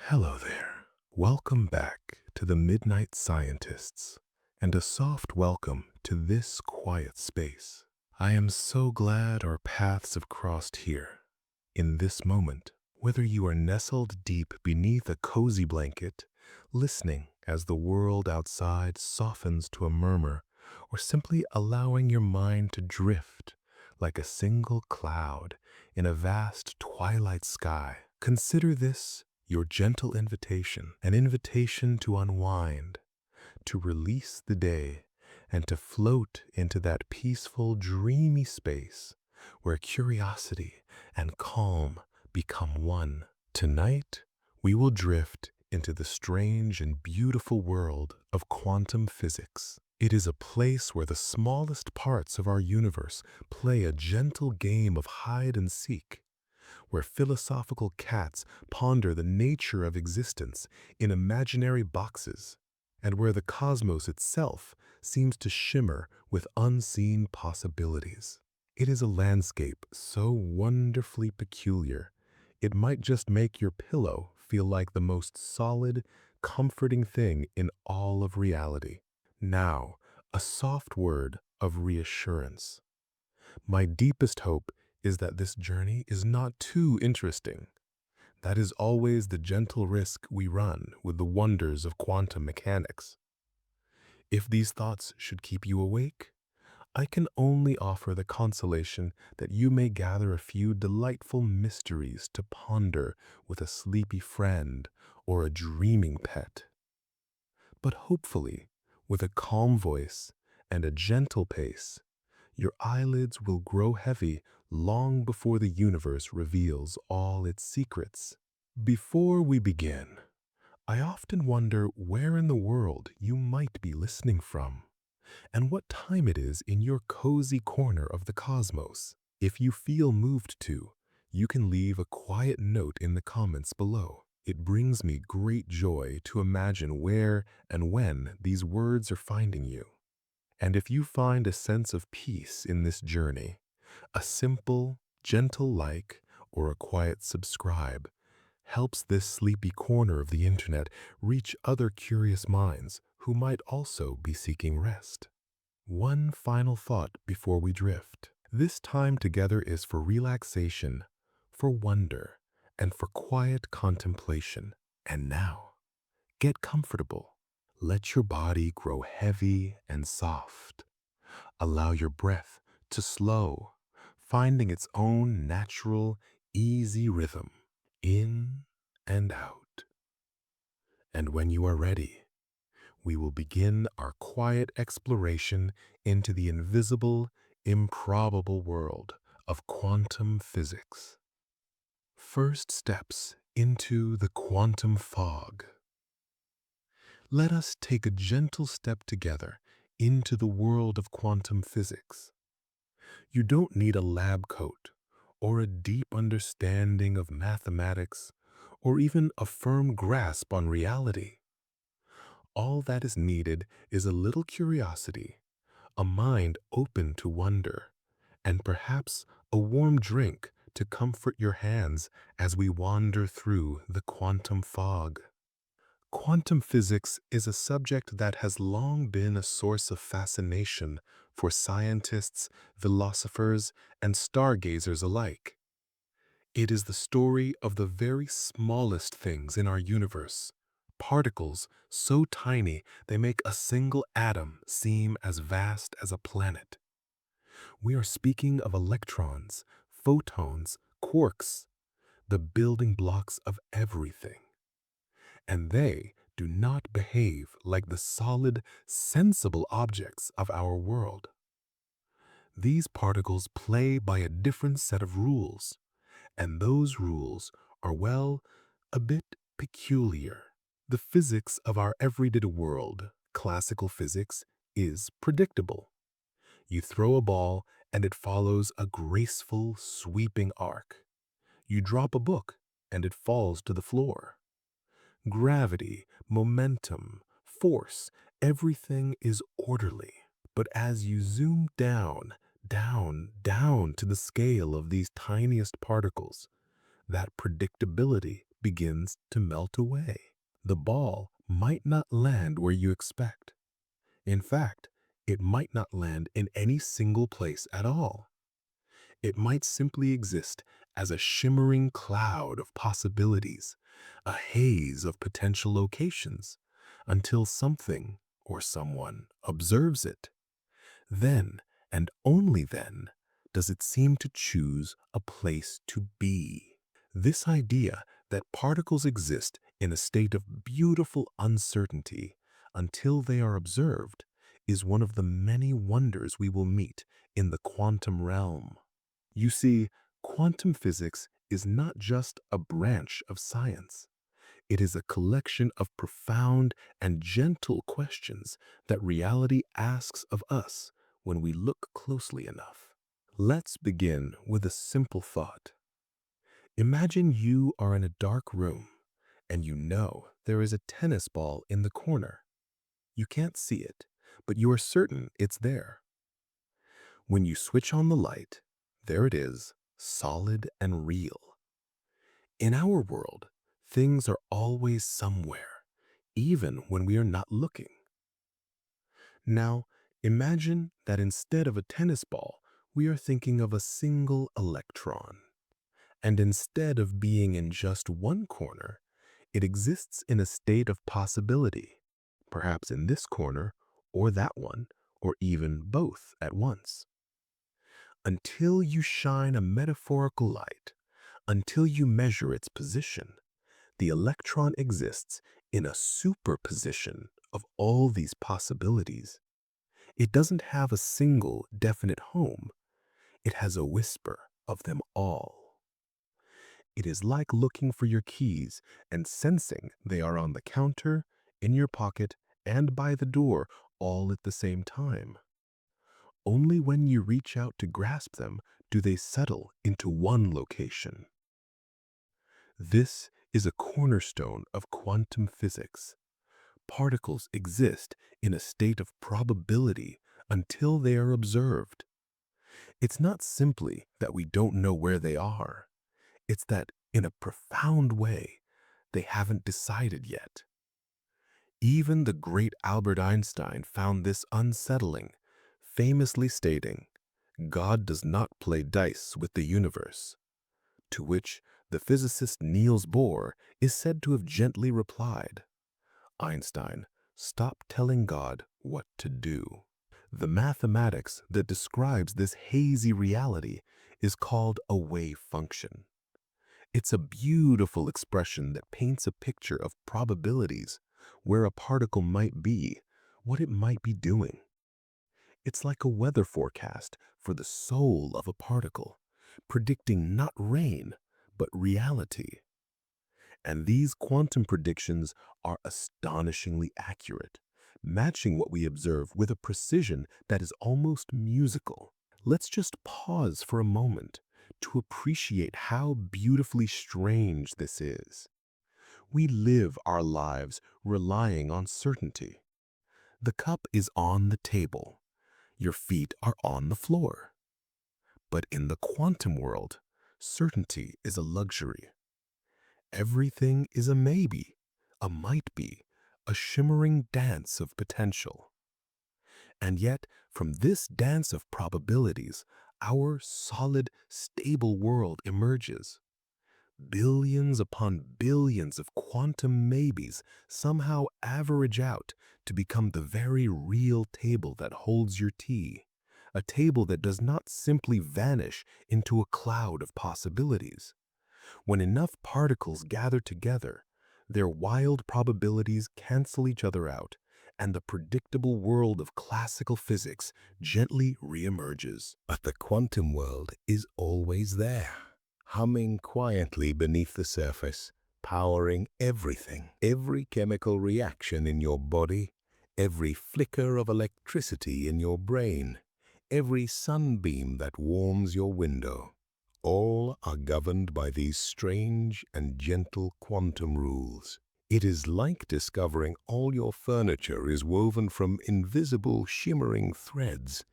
Hello there. Welcome back to the Midnight Scientists, and a soft welcome to this quiet space. I am so glad our paths have crossed here. In this moment, whether you are nestled deep beneath a cozy blanket, listening as the world outside softens to a murmur, or simply allowing your mind to drift like a single cloud in a vast twilight sky, consider this your gentle invitation, an invitation to unwind, to release the day, and to float into that peaceful, dreamy space where curiosity and calm become one. Tonight, we will drift into the strange and beautiful world of quantum physics. It is a place where the smallest parts of our universe play a gentle game of hide and seek, where philosophical cats ponder the nature of existence in imaginary boxes, and where the cosmos itself seems to shimmer with unseen possibilities. It is a landscape so wonderfully peculiar, it might just make your pillow feel like the most solid, comforting thing in all of reality. Now, a soft word of reassurance. My deepest hope is that this journey is not too interesting. That is always the gentle risk we run with the wonders of quantum mechanics. If these thoughts should keep you awake, I can only offer the consolation that you may gather a few delightful mysteries to ponder with a sleepy friend or a dreaming pet. But hopefully, with a calm voice and a gentle pace, your eyelids will grow heavy long before the universe reveals all its secrets. Before we begin, I often wonder where in the world you might be listening from, and what time it is in your cozy corner of the cosmos. If you feel moved to, you can leave a quiet note in the comments below. It brings me great joy to imagine where and when these words are finding you. And if you find a sense of peace in this journey, a simple, gentle like or a quiet subscribe helps this sleepy corner of the internet reach other curious minds who might also be seeking rest. One final thought before we drift. This time together is for relaxation, for wonder, and for quiet contemplation. And now, get comfortable. Let your body grow heavy and soft. Allow your breath to slow, finding its own natural, easy rhythm, in and out. And when you are ready, we will begin our quiet exploration into the invisible, improbable world of quantum physics. First steps into the quantum fog. Let us take a gentle step together into the world of quantum physics. You don't need a lab coat or a deep understanding of mathematics or even a firm grasp on reality. All that is needed is a little curiosity, a mind open to wonder, and perhaps a warm drink to comfort your hands as we wander through the quantum fog. Quantum physics is a subject that has long been a source of fascination for scientists, philosophers, and stargazers alike. It is the story of the very smallest things in our universe, particles so tiny they make a single atom seem as vast as a planet. We are speaking of electrons, photons, quarks, the building blocks of everything. And they do not behave like the solid, sensible objects of our world. These particles play by a different set of rules, and those rules are, well, a bit peculiar. The physics of our everyday world, classical physics, is predictable. You throw a ball and it follows a graceful, sweeping arc. You drop a book and it falls to the floor. Gravity, momentum, force, everything is orderly. But as you zoom down, down to the scale of these tiniest particles, that predictability begins to melt away. The ball might not land where you expect. In fact, it might not land in any single place at all. It might simply exist as a shimmering cloud of possibilities, a haze of potential locations, until something or someone observes it. Then, and only then, does it seem to choose a place to be. This idea that particles exist in a state of beautiful uncertainty until they are observed is one of the many wonders we will meet in the quantum realm. You see, quantum physics is not just a branch of science. It is a collection of profound and gentle questions that reality asks of us when we look closely enough. Let's begin with a simple thought. Imagine you are in a dark room and you know there is a tennis ball in the corner. You can't see it, but you are certain it's there. When you switch on the light, there it is, solid and real. In our world, things are always somewhere, even when we are not looking. Now, imagine that instead of a tennis ball, we are thinking of a single electron. And instead of being in just one corner, it exists in a state of possibility, perhaps in this corner, or that one, or even both at once. Until you shine a metaphorical light, until you measure its position, the electron exists in a superposition of all these possibilities. It doesn't have a single definite home. It has a whisper of them all. It is like looking for your keys and sensing they are on the counter, in your pocket, and by the door all at the same time. Only when you reach out to grasp them do they settle into one location. This is a cornerstone of quantum physics. Particles exist in a state of probability until they are observed. It's not simply that we don't know where they are. It's that, in a profound way, they haven't decided yet. Even the great Albert Einstein found this unsettling, famously stating, "God does not play dice with the universe." To which the physicist Niels Bohr is said to have gently replied, "Einstein, stop telling God what to do." The mathematics that describes this hazy reality is called a wave function. It's a beautiful expression that paints a picture of probabilities, where a particle might be, what it might be doing. It's like a weather forecast for the soul of a particle, predicting not rain, but reality. And these quantum predictions are astonishingly accurate, matching what we observe with a precision that is almost musical. Let's just pause for a moment to appreciate how beautifully strange this is. We live our lives relying on certainty. The cup is on the table. Your feet are on the floor. But in the quantum world, certainty is a luxury. Everything is a maybe, a might be, a shimmering dance of potential. And yet, from this dance of probabilities, our solid, stable world emerges. Billions upon billions of quantum maybes somehow average out to become the very real table that holds your tea, a table that does not simply vanish into a cloud of possibilities. When enough particles gather together, their wild probabilities cancel each other out, and the predictable world of classical physics gently reemerges. But the quantum world is always there, humming quietly beneath the surface, powering everything, every chemical reaction in your body, every flicker of electricity in your brain, every sunbeam that warms your window. All are governed by these strange and gentle quantum rules. It is like discovering all your furniture is woven from invisible, shimmering threads,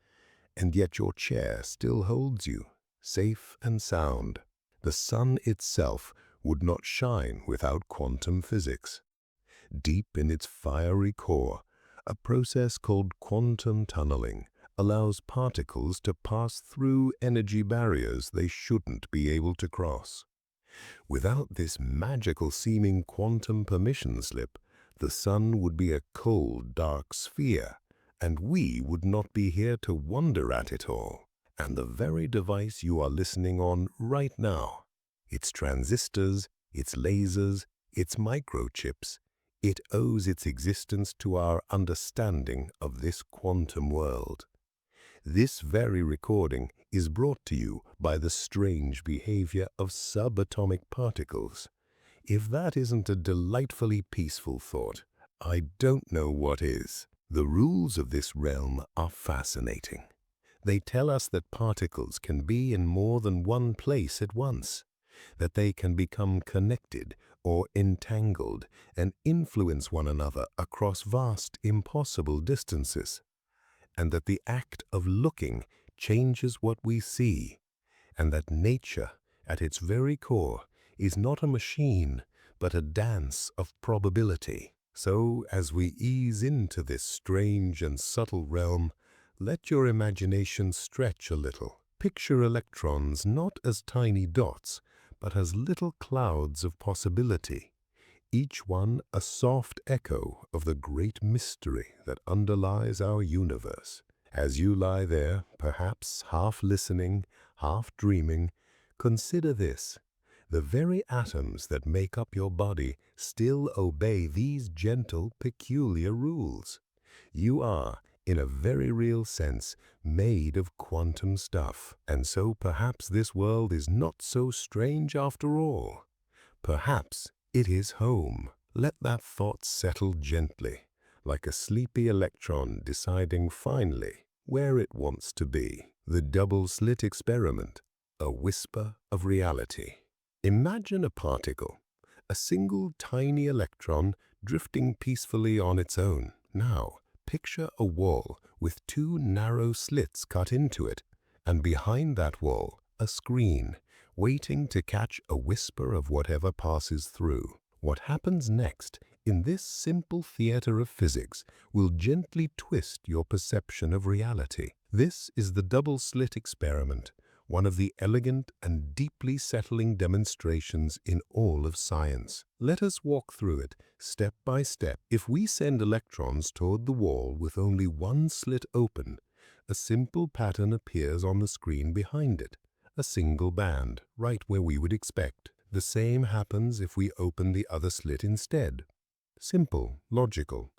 and yet your chair still holds you, safe and sound. The sun itself, would not shine without quantum physics. Deep in its fiery core, a process called quantum tunneling allows particles to pass through energy barriers they shouldn't be able to cross. Without this magical-seeming quantum permission slip, the sun would be a cold, dark sphere, and we would not be here to wonder at it all. And the very device you are listening on right now, its transistors, its lasers, its microchips, it owes its existence to our understanding of this quantum world. This very recording is brought to you by the strange behavior of subatomic particles. If that isn't a delightfully peaceful thought, I don't know what is. The rules of this realm are fascinating. They tell us that particles can be in more than one place at once, that they can become connected or entangled and influence one another across vast, impossible distances, and that the act of looking changes what we see, and that nature, at its very core, is not a machine, but a dance of probability. So, as we ease into this strange and subtle realm, let your imagination stretch a little. Picture electrons not as tiny dots, but as little clouds of possibility, each one a soft echo of the great mystery that underlies our universe. As you lie there, perhaps half listening, half dreaming, consider this. The very atoms that make up your body still obey these gentle, peculiar rules. You are, in a very real sense, made of quantum stuff, and so perhaps this world is not so strange after all. Perhaps it is home. Let that thought settle gently, like a sleepy electron deciding finally where it wants to be. The double-slit experiment, a whisper of reality. Imagine a particle, a single tiny electron drifting peacefully on its own. Now, picture a wall with two narrow slits cut into it, and behind that wall, a screen, waiting to catch a whisper of whatever passes through. What happens next in this simple theater of physics will gently twist your perception of reality. This is the double-slit experiment, one of the elegant and deeply settling demonstrations in all of science. Let us walk through it step by step. If we send electrons toward the wall with only one slit open, a simple pattern appears on the screen behind it, a single band, right where we would expect. The same happens if we open the other slit instead. Simple, logical.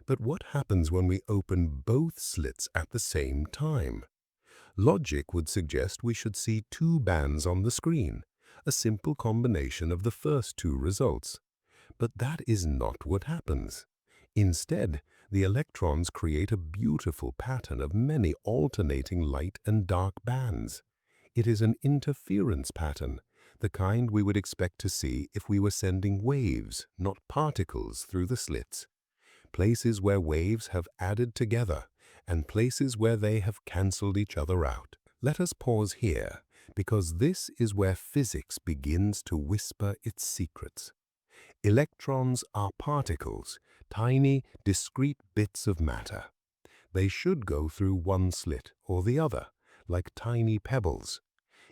But what happens when we open both slits at the same time? Logic would suggest we should see two bands on the screen, a simple combination of the first two results. But that is not what happens. Instead, the electrons create a beautiful pattern of many alternating light and dark bands. It is an interference pattern, the kind we would expect to see if we were sending waves, not particles, through the slits. Places where waves have added together, and places where they have cancelled each other out. Let us pause here, because this is where physics begins to whisper its secrets. Electrons are particles, tiny, discrete bits of matter. They should go through one slit or the other, like tiny pebbles.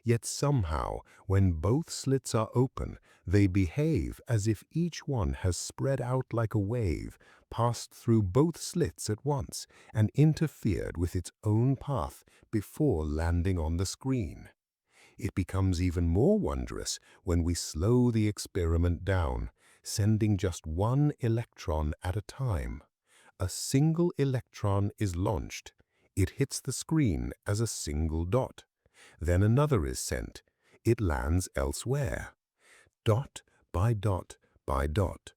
Yet somehow, when both slits are open, they behave as if each one has spread out like a wave, passed through both slits at once, and interfered with its own path before landing on the screen. It becomes even more wondrous when we slow the experiment down, sending just one electron at a time. A single electron is launched. It hits the screen as a single dot. Then another is sent. It lands elsewhere. Dot by dot by dot.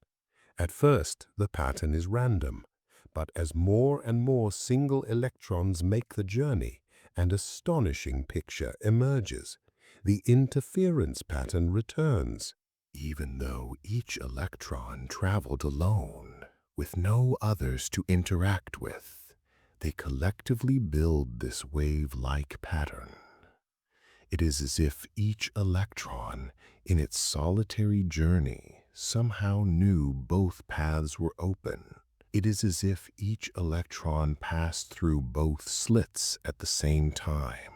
At first, the pattern is random, but as more and more single electrons make the journey, an astonishing picture emerges. The interference pattern returns. Even though each electron traveled alone, with no others to interact with, they collectively build this wave-like pattern. It is as if each electron, in its solitary journey, somehow knew both paths were open. It is as if each electron passed through both slits at the same time.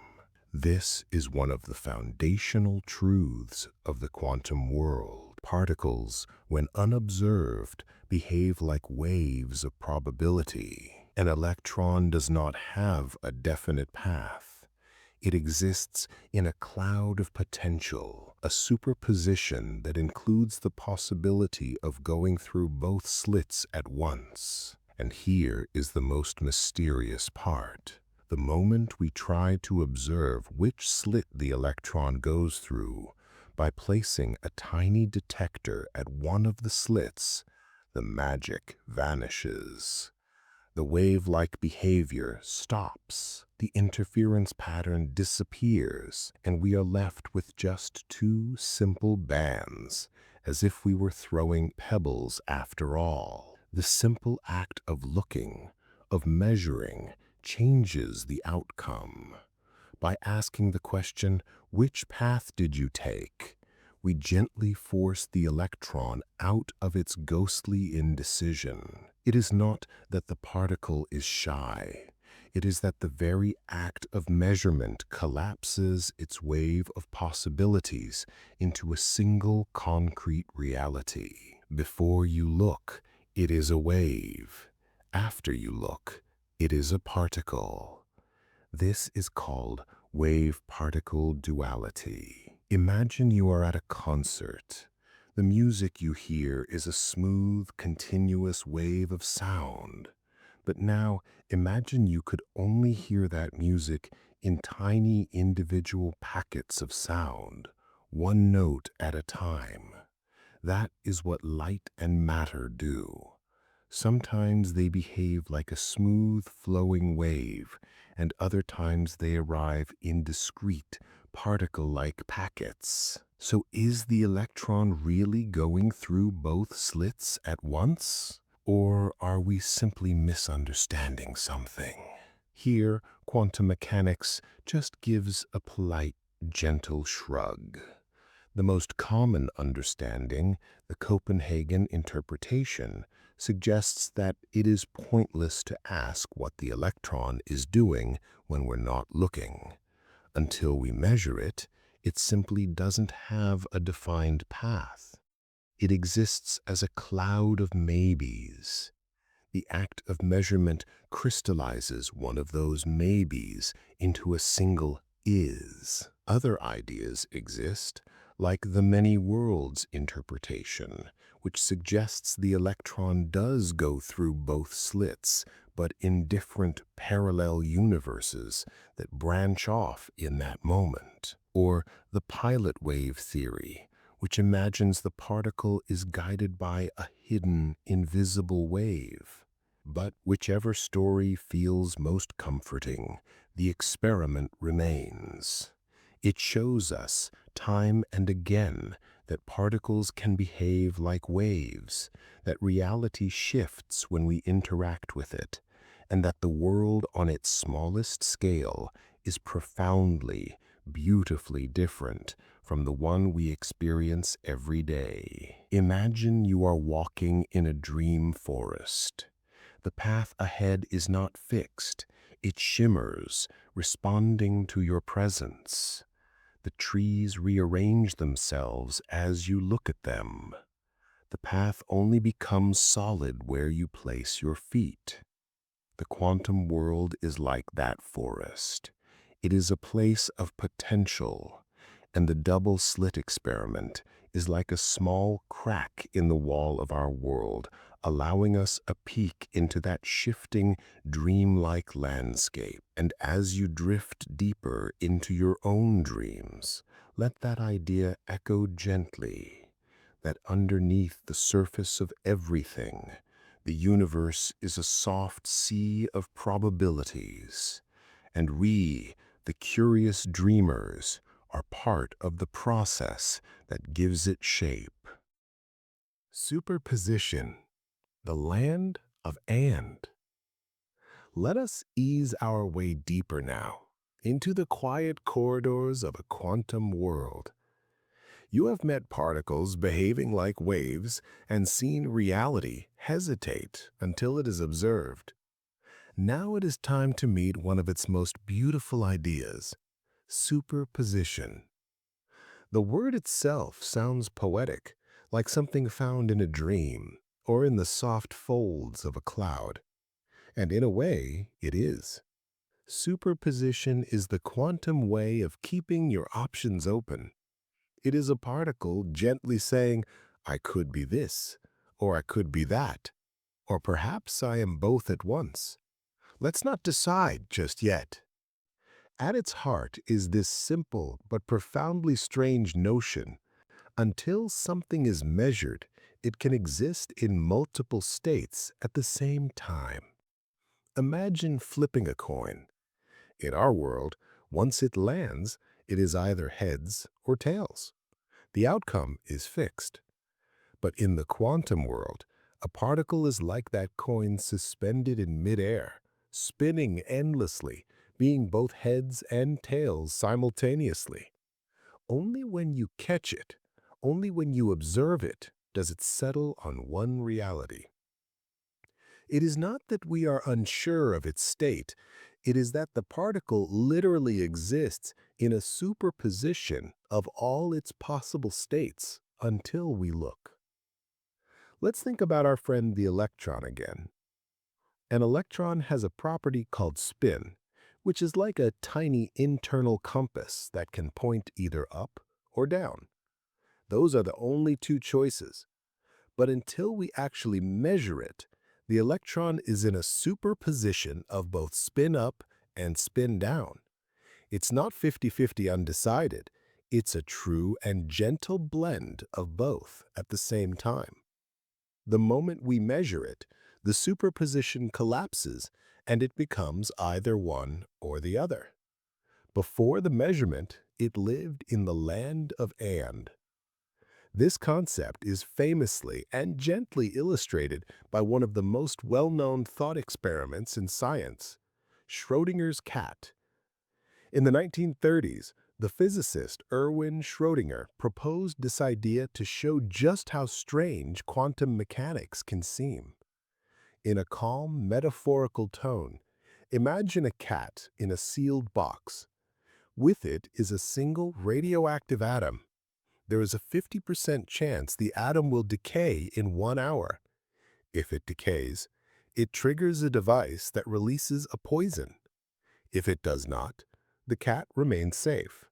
This is one of the foundational truths of the quantum world. Particles, when unobserved, behave like waves of probability. An electron does not have a definite path. It exists in a cloud of potential, a superposition that includes the possibility of going through both slits at once. And here is the most mysterious part. The moment we try to observe which slit the electron goes through, by placing a tiny detector at one of the slits, the magic vanishes. The wave-like behavior stops, the interference pattern disappears, and we are left with just two simple bands, as if we were throwing pebbles after all. The simple act of looking, of measuring, changes the outcome. By asking the question, "Which path did you take?" we gently force the electron out of its ghostly indecision. It is not that the particle is shy. It is that the very act of measurement collapses its wave of possibilities into a single concrete reality. Before you look, it is a wave. After you look, it is a particle. This is called wave-particle duality. Imagine you are at a concert. The music you hear is a smooth, continuous wave of sound. But now imagine you could only hear that music in tiny individual packets of sound, one note at a time. That is what light and matter do. Sometimes they behave like a smooth flowing wave, and other times they arrive in discrete, particle-like packets. So is the electron really going through both slits at once? Or are we simply misunderstanding something? Here, quantum mechanics just gives a polite, gentle shrug. The most common understanding, the Copenhagen interpretation, suggests that it is pointless to ask what the electron is doing when we're not looking. Until we measure it, it simply doesn't have a defined path. It exists as a cloud of maybes. The act of measurement crystallizes one of those maybes into a single is. Other ideas exist, like the many worlds interpretation, which suggests the electron does go through both slits, but in different parallel universes that branch off in that moment. Or the pilot wave theory, which imagines the particle is guided by a hidden, invisible wave. But whichever story feels most comforting, the experiment remains. It shows us, time and again, that particles can behave like waves, that reality shifts when we interact with it, and that the world on its smallest scale is profoundly, beautifully different from the one we experience every day. Imagine you are walking in a dream forest. The path ahead is not fixed. It shimmers, responding to your presence. The trees rearrange themselves as you look at them. The path only becomes solid where you place your feet. The quantum world is like that forest. It is a place of potential, and the double-slit experiment is like a small crack in the wall of our world, allowing us a peek into that shifting, dreamlike landscape. And as you drift deeper into your own dreams, let that idea echo gently, that underneath the surface of everything, the universe is a soft sea of probabilities, and we, the curious dreamers, are part of the process that gives it shape. Superposition, the land of and. Let us ease our way deeper now into the quiet corridors of a quantum world. You have met particles behaving like waves and seen reality hesitate until it is observed. Now it is time to meet one of its most beautiful ideas, superposition. The word itself sounds poetic, like something found in a dream or in the soft folds of a cloud. And in a way, it is. Superposition is the quantum way of keeping your options open. It is a particle gently saying, I could be this, or I could be that, or perhaps I am both at once. Let's not decide just yet. At its heart is this simple but profoundly strange notion. Until something is measured, it can exist in multiple states at the same time. Imagine flipping a coin. In our world, once it lands, it is either heads or tails. The outcome is fixed. But in the quantum world, a particle is like that coin suspended in midair, spinning endlessly, being both heads and tails simultaneously. Only when you catch it, only when you observe it, does it settle on one reality. It is not that we are unsure of its state, it is that the particle literally exists in a superposition of all its possible states until we look. Let's think about our friend the electron again. An electron has a property called spin, which is like a tiny internal compass that can point either up or down. Those are the only two choices. But until we actually measure it, the electron is in a superposition of both spin up and spin down. It's not 50-50 undecided. It's a true and gentle blend of both at the same time. The moment we measure it, the superposition collapses and it becomes either one or the other. Before the measurement, it lived in the land of and. This concept is famously and gently illustrated by one of the most well-known thought experiments in science, Schrödinger's cat. In the 1930s, the physicist Erwin Schrödinger proposed this idea to show just how strange quantum mechanics can seem. In a calm, metaphorical tone, imagine a cat in a sealed box. With it is a single radioactive atom. There is a 50% chance the atom will decay in 1 hour. If it decays, it triggers a device that releases a poison. If it does not, the cat remains safe.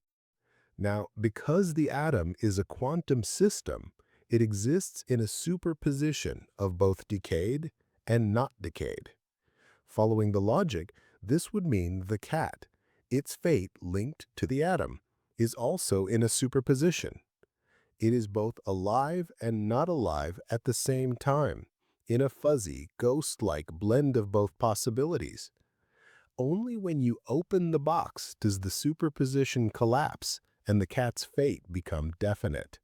Now, because the atom is a quantum system, it exists in a superposition of both decayed and not decayed. Following the logic, this would mean the cat, its fate linked to the atom, is also in a superposition. It is both alive and not alive at the same time, in a fuzzy, ghost-like blend of both possibilities. Only when you open the box does the superposition collapse and the cat's fate become definite.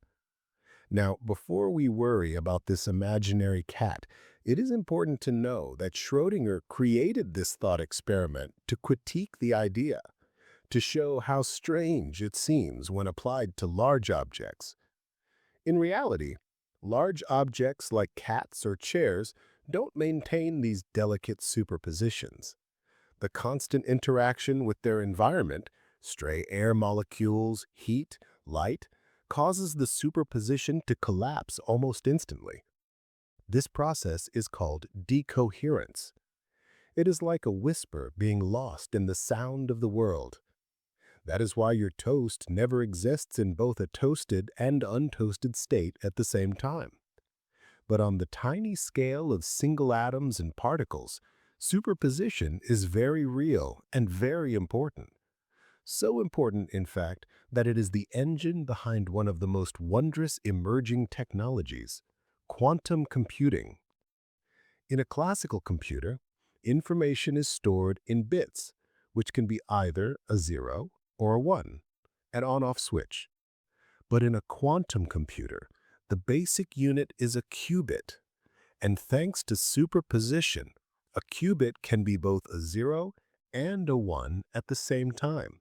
Now, before we worry about this imaginary cat, it is important to know that Schrödinger created this thought experiment to critique the idea, to show how strange it seems when applied to large objects. In reality, large objects like cats or chairs don't maintain these delicate superpositions. The constant interaction with their environment, stray air molecules, heat, light, causes the superposition to collapse almost instantly. This process is called decoherence. It is like a whisper being lost in the sound of the world. That is why your toast never exists in both a toasted and untoasted state at the same time. But on the tiny scale of single atoms and particles, superposition is very real and very important. So important, in fact, that it is the engine behind one of the most wondrous emerging technologies, quantum computing. In a classical computer, information is stored in bits, which can be either a 0 or a 1, an on-off switch. But in a quantum computer, the basic unit is a qubit. And thanks to superposition, a qubit can be both a 0 and a 1 at the same time.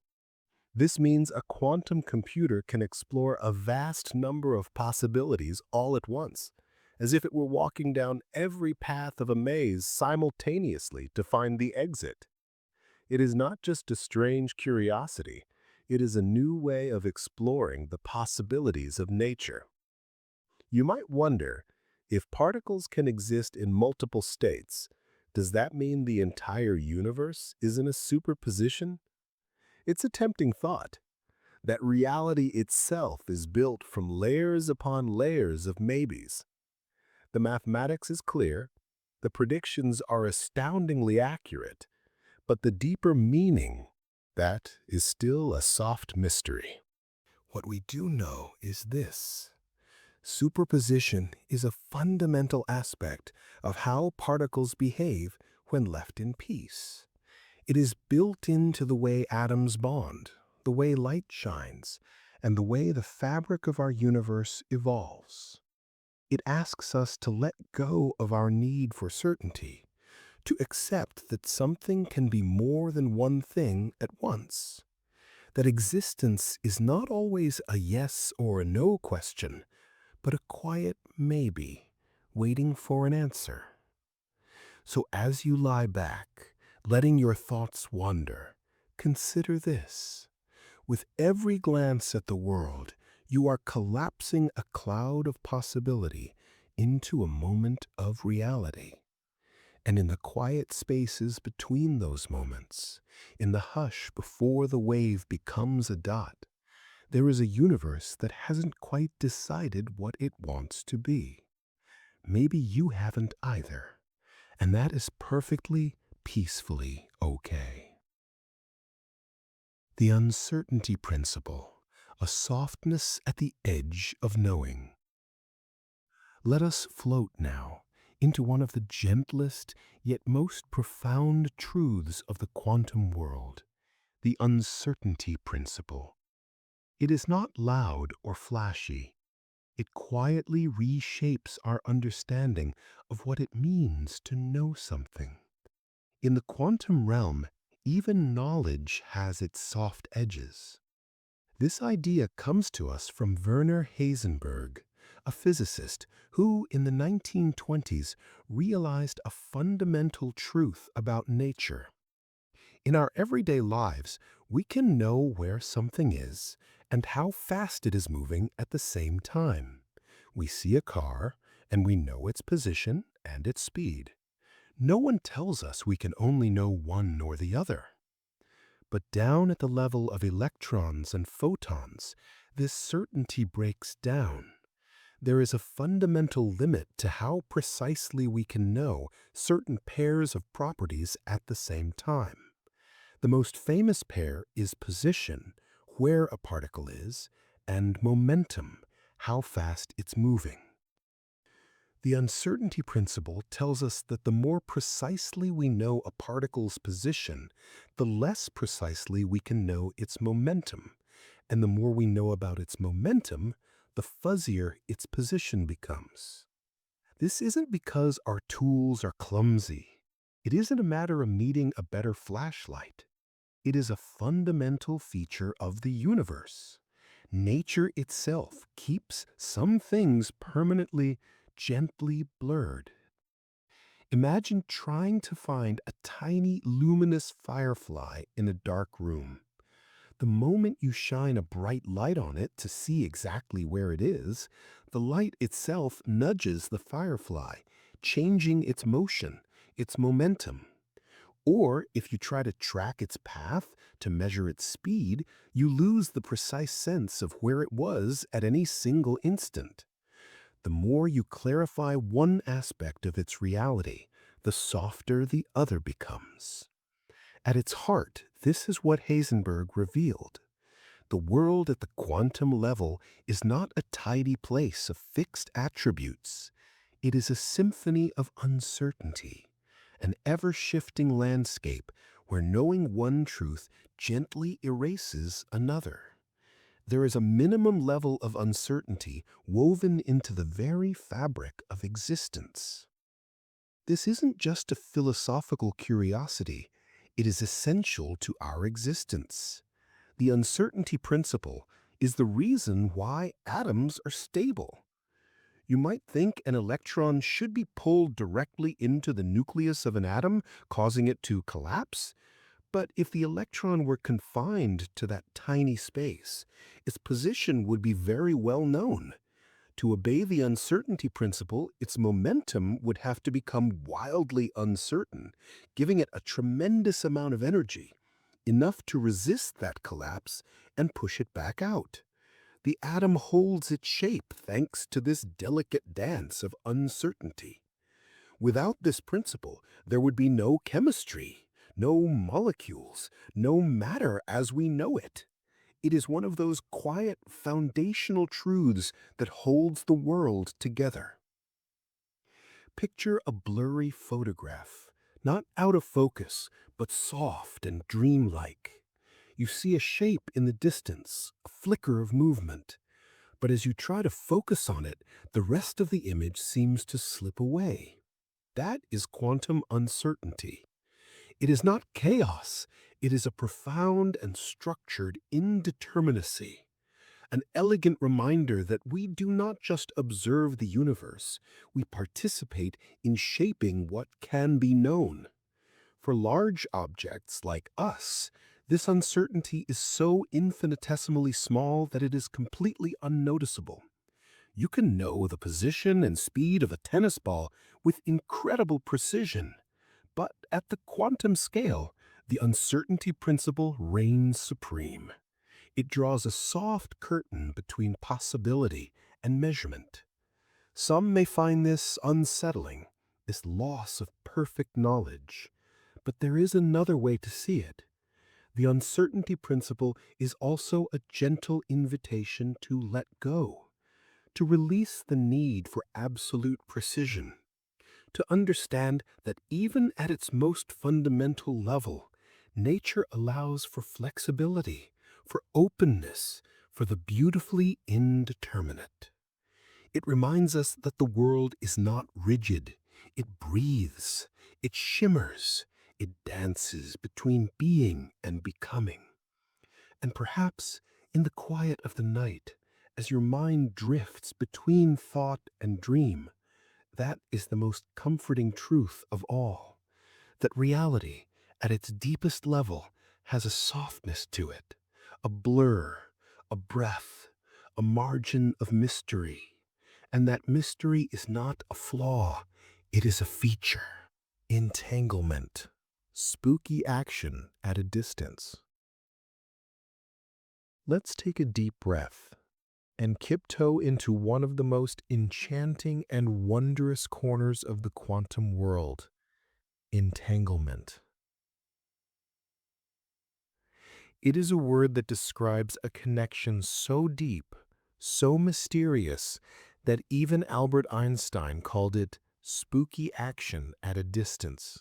This means a quantum computer can explore a vast number of possibilities all at once, as if it were walking down every path of a maze simultaneously to find the exit. It is not just a strange curiosity, it is a new way of exploring the possibilities of nature. You might wonder, if particles can exist in multiple states, does that mean the entire universe is in a superposition? It's a tempting thought, that reality itself is built from layers upon layers of maybes. The mathematics is clear, the predictions are astoundingly accurate, but the deeper meaning, that is still a soft mystery. What we do know is this. Superposition is a fundamental aspect of how particles behave when left in peace. It is built into the way atoms bond, the way light shines, and the way the fabric of our universe evolves. It asks us to let go of our need for certainty, to accept that something can be more than one thing at once, that existence is not always a yes or a no question, but a quiet maybe, waiting for an answer. So as you lie back, letting your thoughts wander, consider this. With every glance at the world, you are collapsing a cloud of possibility into a moment of reality. And in the quiet spaces between those moments, in the hush before the wave becomes a dot, there is a universe that hasn't quite decided what it wants to be. Maybe you haven't either, and that is perfectly, peacefully okay. The uncertainty principle, a softness at the edge of knowing. Let us float now into one of the gentlest yet most profound truths of the quantum world, the uncertainty principle. It is not loud or flashy. It quietly reshapes our understanding of what it means to know something. In the quantum realm, even knowledge has its soft edges. This idea comes to us from Werner Heisenberg, a physicist who, in the 1920s, realized a fundamental truth about nature. In our everyday lives, we can know where something is and how fast it is moving at the same time. We see a car, and we know its position and its speed. No one tells us we can only know one or the other. But down at the level of electrons and photons, this certainty breaks down. There is a fundamental limit to how precisely we can know certain pairs of properties at the same time. The most famous pair is position, where a particle is, and momentum, how fast it's moving. The uncertainty principle tells us that the more precisely we know a particle's position, the less precisely we can know its momentum. And the more we know about its momentum, the fuzzier its position becomes. This isn't because our tools are clumsy. It isn't a matter of needing a better flashlight. It is a fundamental feature of the universe. Nature itself keeps some things permanently, gently blurred. Imagine trying to find a tiny luminous firefly in a dark room. The moment you shine a bright light on it to see exactly where it is, the light itself nudges the firefly, changing its motion, its momentum. Or if you try to track its path to measure its speed, you lose the precise sense of where it was at any single instant. The more you clarify one aspect of its reality, the softer the other becomes. At its heart, this is what Heisenberg revealed. The world at the quantum level is not a tidy place of fixed attributes. It is a symphony of uncertainty, an ever-shifting landscape where knowing one truth gently erases another. There is a minimum level of uncertainty woven into the very fabric of existence. This isn't just a philosophical curiosity, it is essential to our existence. The uncertainty principle is the reason why atoms are stable. You might think an electron should be pulled directly into the nucleus of an atom, causing it to collapse. But if the electron were confined to that tiny space, its position would be very well known. To obey the uncertainty principle, its momentum would have to become wildly uncertain, giving it a tremendous amount of energy, enough to resist that collapse and push it back out. The atom holds its shape thanks to this delicate dance of uncertainty. Without this principle, there would be no chemistry, no molecules, no matter as we know it. It is one of those quiet foundational truths that holds the world together. Picture a blurry photograph, not out of focus, but soft and dreamlike. You see a shape in the distance, a flicker of movement, but as you try to focus on it, the rest of the image seems to slip away. That is quantum uncertainty. It is not chaos, it is a profound and structured indeterminacy, an elegant reminder that we do not just observe the universe, we participate in shaping what can be known. For large objects like us, this uncertainty is so infinitesimally small that it is completely unnoticeable. You can know the position and speed of a tennis ball with incredible precision. But at the quantum scale, the uncertainty principle reigns supreme. It draws a soft curtain between possibility and measurement. Some may find this unsettling, this loss of perfect knowledge. But there is another way to see it. The uncertainty principle is also a gentle invitation to let go, to release the need for absolute precision, to understand that even at its most fundamental level, nature allows for flexibility, for openness, for the beautifully indeterminate. It reminds us that the world is not rigid. It breathes, it shimmers, it dances between being and becoming. And perhaps in the quiet of the night, as your mind drifts between thought and dream, that is the most comforting truth of all, that reality, at its deepest level, has a softness to it, a blur, a breath, a margin of mystery. And that mystery is not a flaw, it is a feature. Entanglement. Spooky action at a distance. Let's take a deep breath and tiptoe into one of the most enchanting and wondrous corners of the quantum world, entanglement. It is a word that describes a connection so deep, so mysterious, that even Albert Einstein called it spooky action at a distance.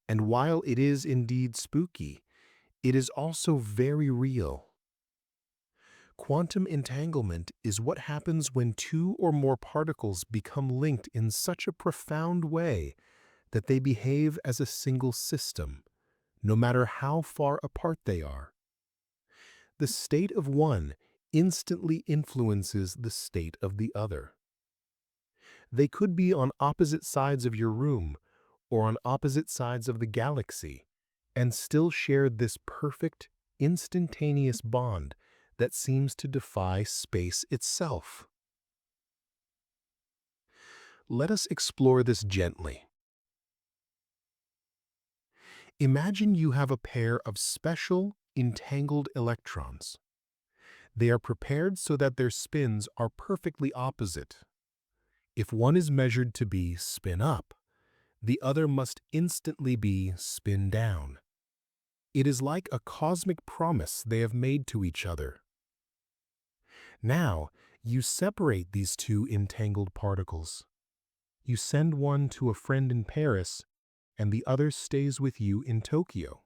And while it is indeed spooky, it is also very real. Quantum entanglement is what happens when two or more particles become linked in such a profound way that they behave as a single system, no matter how far apart they are. The state of one instantly influences the state of the other. They could be on opposite sides of your room or on opposite sides of the galaxy and still share this perfect, instantaneous bond that seems to defy space itself. Let us explore this gently. Imagine you have a pair of special, entangled electrons. They are prepared so that their spins are perfectly opposite. If one is measured to be spin up, the other must instantly be spin down. It is like a cosmic promise they have made to each other. Now, you separate these two entangled particles. You send one to a friend in Paris, and the other stays with you in Tokyo.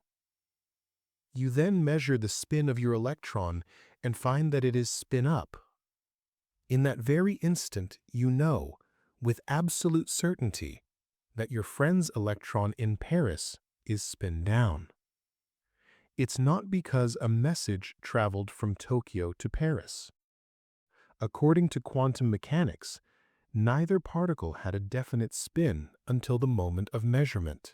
You then measure the spin of your electron and find that it is spin up. In that very instant, you know, with absolute certainty, that your friend's electron in Paris is spin down. It's not because a message traveled from Tokyo to Paris. According to quantum mechanics, neither particle had a definite spin until the moment of measurement.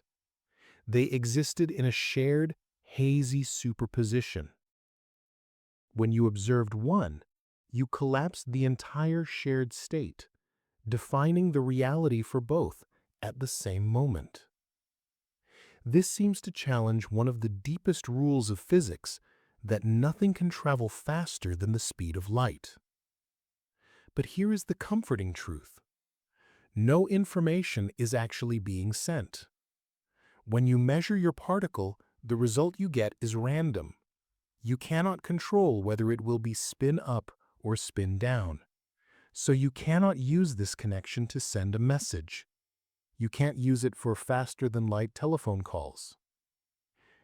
They existed in a shared, hazy superposition. When you observed one, you collapsed the entire shared state, defining the reality for both at the same moment. This seems to challenge one of the deepest rules of physics, that nothing can travel faster than the speed of light. But here is the comforting truth. No information is actually being sent. When you measure your particle, the result you get is random. You cannot control whether it will be spin up or spin down. So you cannot use this connection to send a message. You can't use it for faster-than-light telephone calls.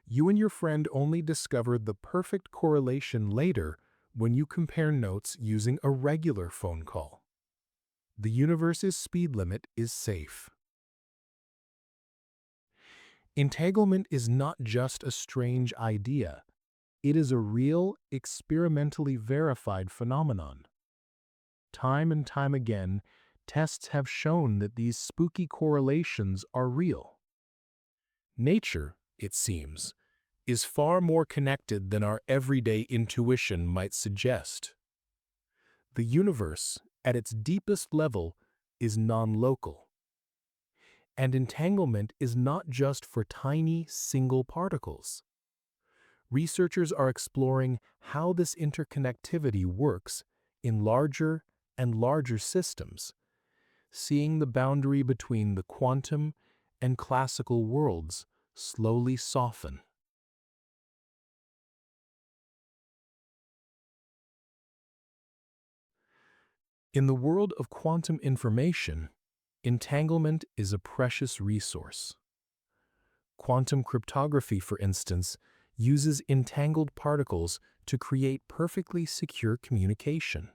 You and your friend only discovered the perfect correlation later when you compare notes using a regular phone call. The universe's speed limit is safe. Entanglement is not just a strange idea. It is a real, experimentally verified phenomenon. Time and time again, tests have shown that these spooky correlations are real. Nature, it seems, is far more connected than our everyday intuition might suggest. The universe, at its deepest level, is non-local. And entanglement is not just for tiny, single particles. Researchers are exploring how this interconnectivity works in larger and larger systems, seeing the boundary between the quantum and classical worlds slowly soften. In the world of quantum information, entanglement is a precious resource. Quantum cryptography, for instance, uses entangled particles to create perfectly secure communication.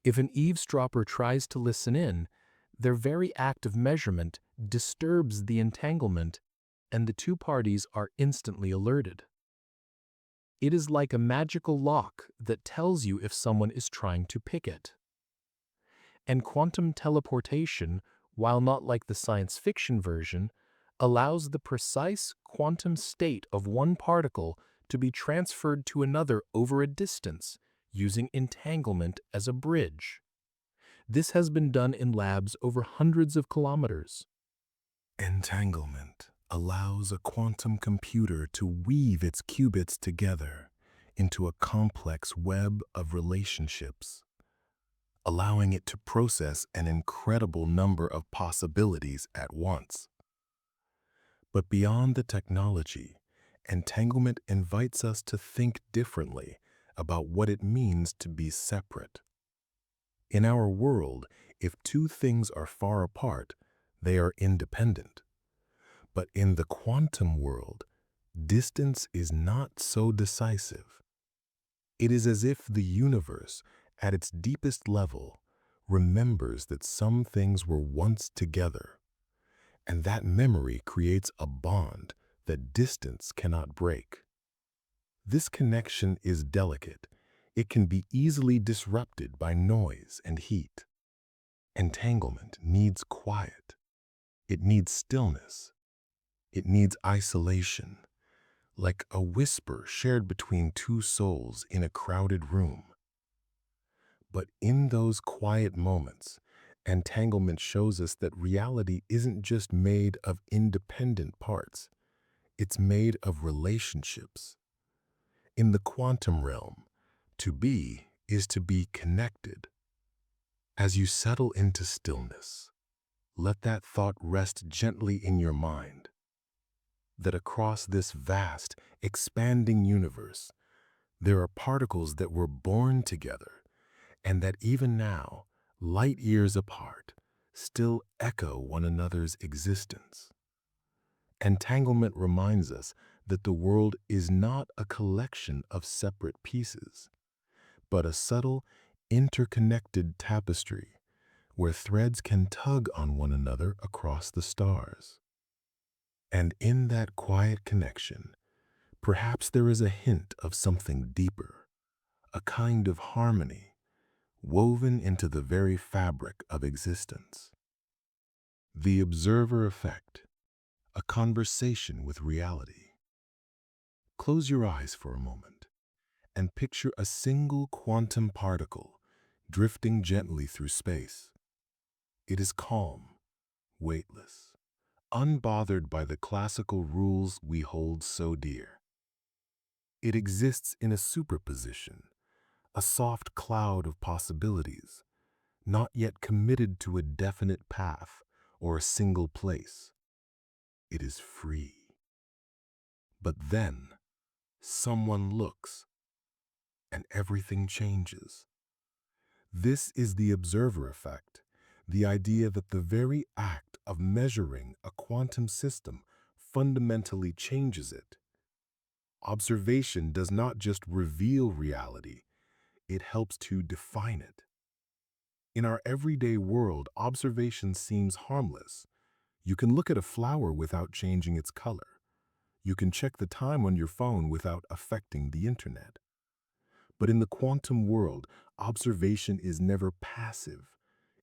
If an eavesdropper tries to listen in, their very act of measurement disturbs the entanglement, and the two parties are instantly alerted. It is like a magical lock that tells you if someone is trying to pick it. And quantum teleportation, while not like the science fiction version, allows the precise quantum state of one particle to be transferred to another over a distance, using entanglement as a bridge. This has been done in labs over hundreds of kilometers. Entanglement allows a quantum computer to weave its qubits together into a complex web of relationships, allowing it to process an incredible number of possibilities at once. But beyond the technology, entanglement invites us to think differently about what it means to be separate. In our world, if two things are far apart, they are independent. But in the quantum world, distance is not so decisive. It is as if the universe, at its deepest level, remembers that some things were once together, and that memory creates a bond that distance cannot break. This connection is delicate. It can be easily disrupted by noise and heat. Entanglement needs quiet. It needs stillness. It needs isolation, like a whisper shared between two souls in a crowded room. But in those quiet moments, entanglement shows us that reality isn't just made of independent parts. It's made of relationships. In the quantum realm, to be is to be connected. As you settle into stillness, let that thought rest gently in your mind, that across this vast, expanding universe, there are particles that were born together, and that even now, light years apart, still echo one another's existence. Entanglement reminds us that the world is not a collection of separate pieces, but a subtle, interconnected tapestry where threads can tug on one another across the stars. And in that quiet connection, Perhaps there is a hint of something deeper, a kind of harmony woven into the very fabric of existence. The observer effect, a conversation with reality. Close your eyes for a moment and picture a single quantum particle drifting gently through space. It is calm, weightless, unbothered by the classical rules we hold so dear. It exists in a superposition, a soft cloud of possibilities, not yet committed to a definite path or a single place. It is free. But then, someone looks, and everything changes. This is the observer effect, the idea that the very act of measuring a quantum system fundamentally changes it. Observation does not just reveal reality, it helps to define it. In our everyday world, observation seems harmless. You can look at a flower without changing its color. You can check the time on your phone without affecting the internet. But in the quantum world, observation is never passive.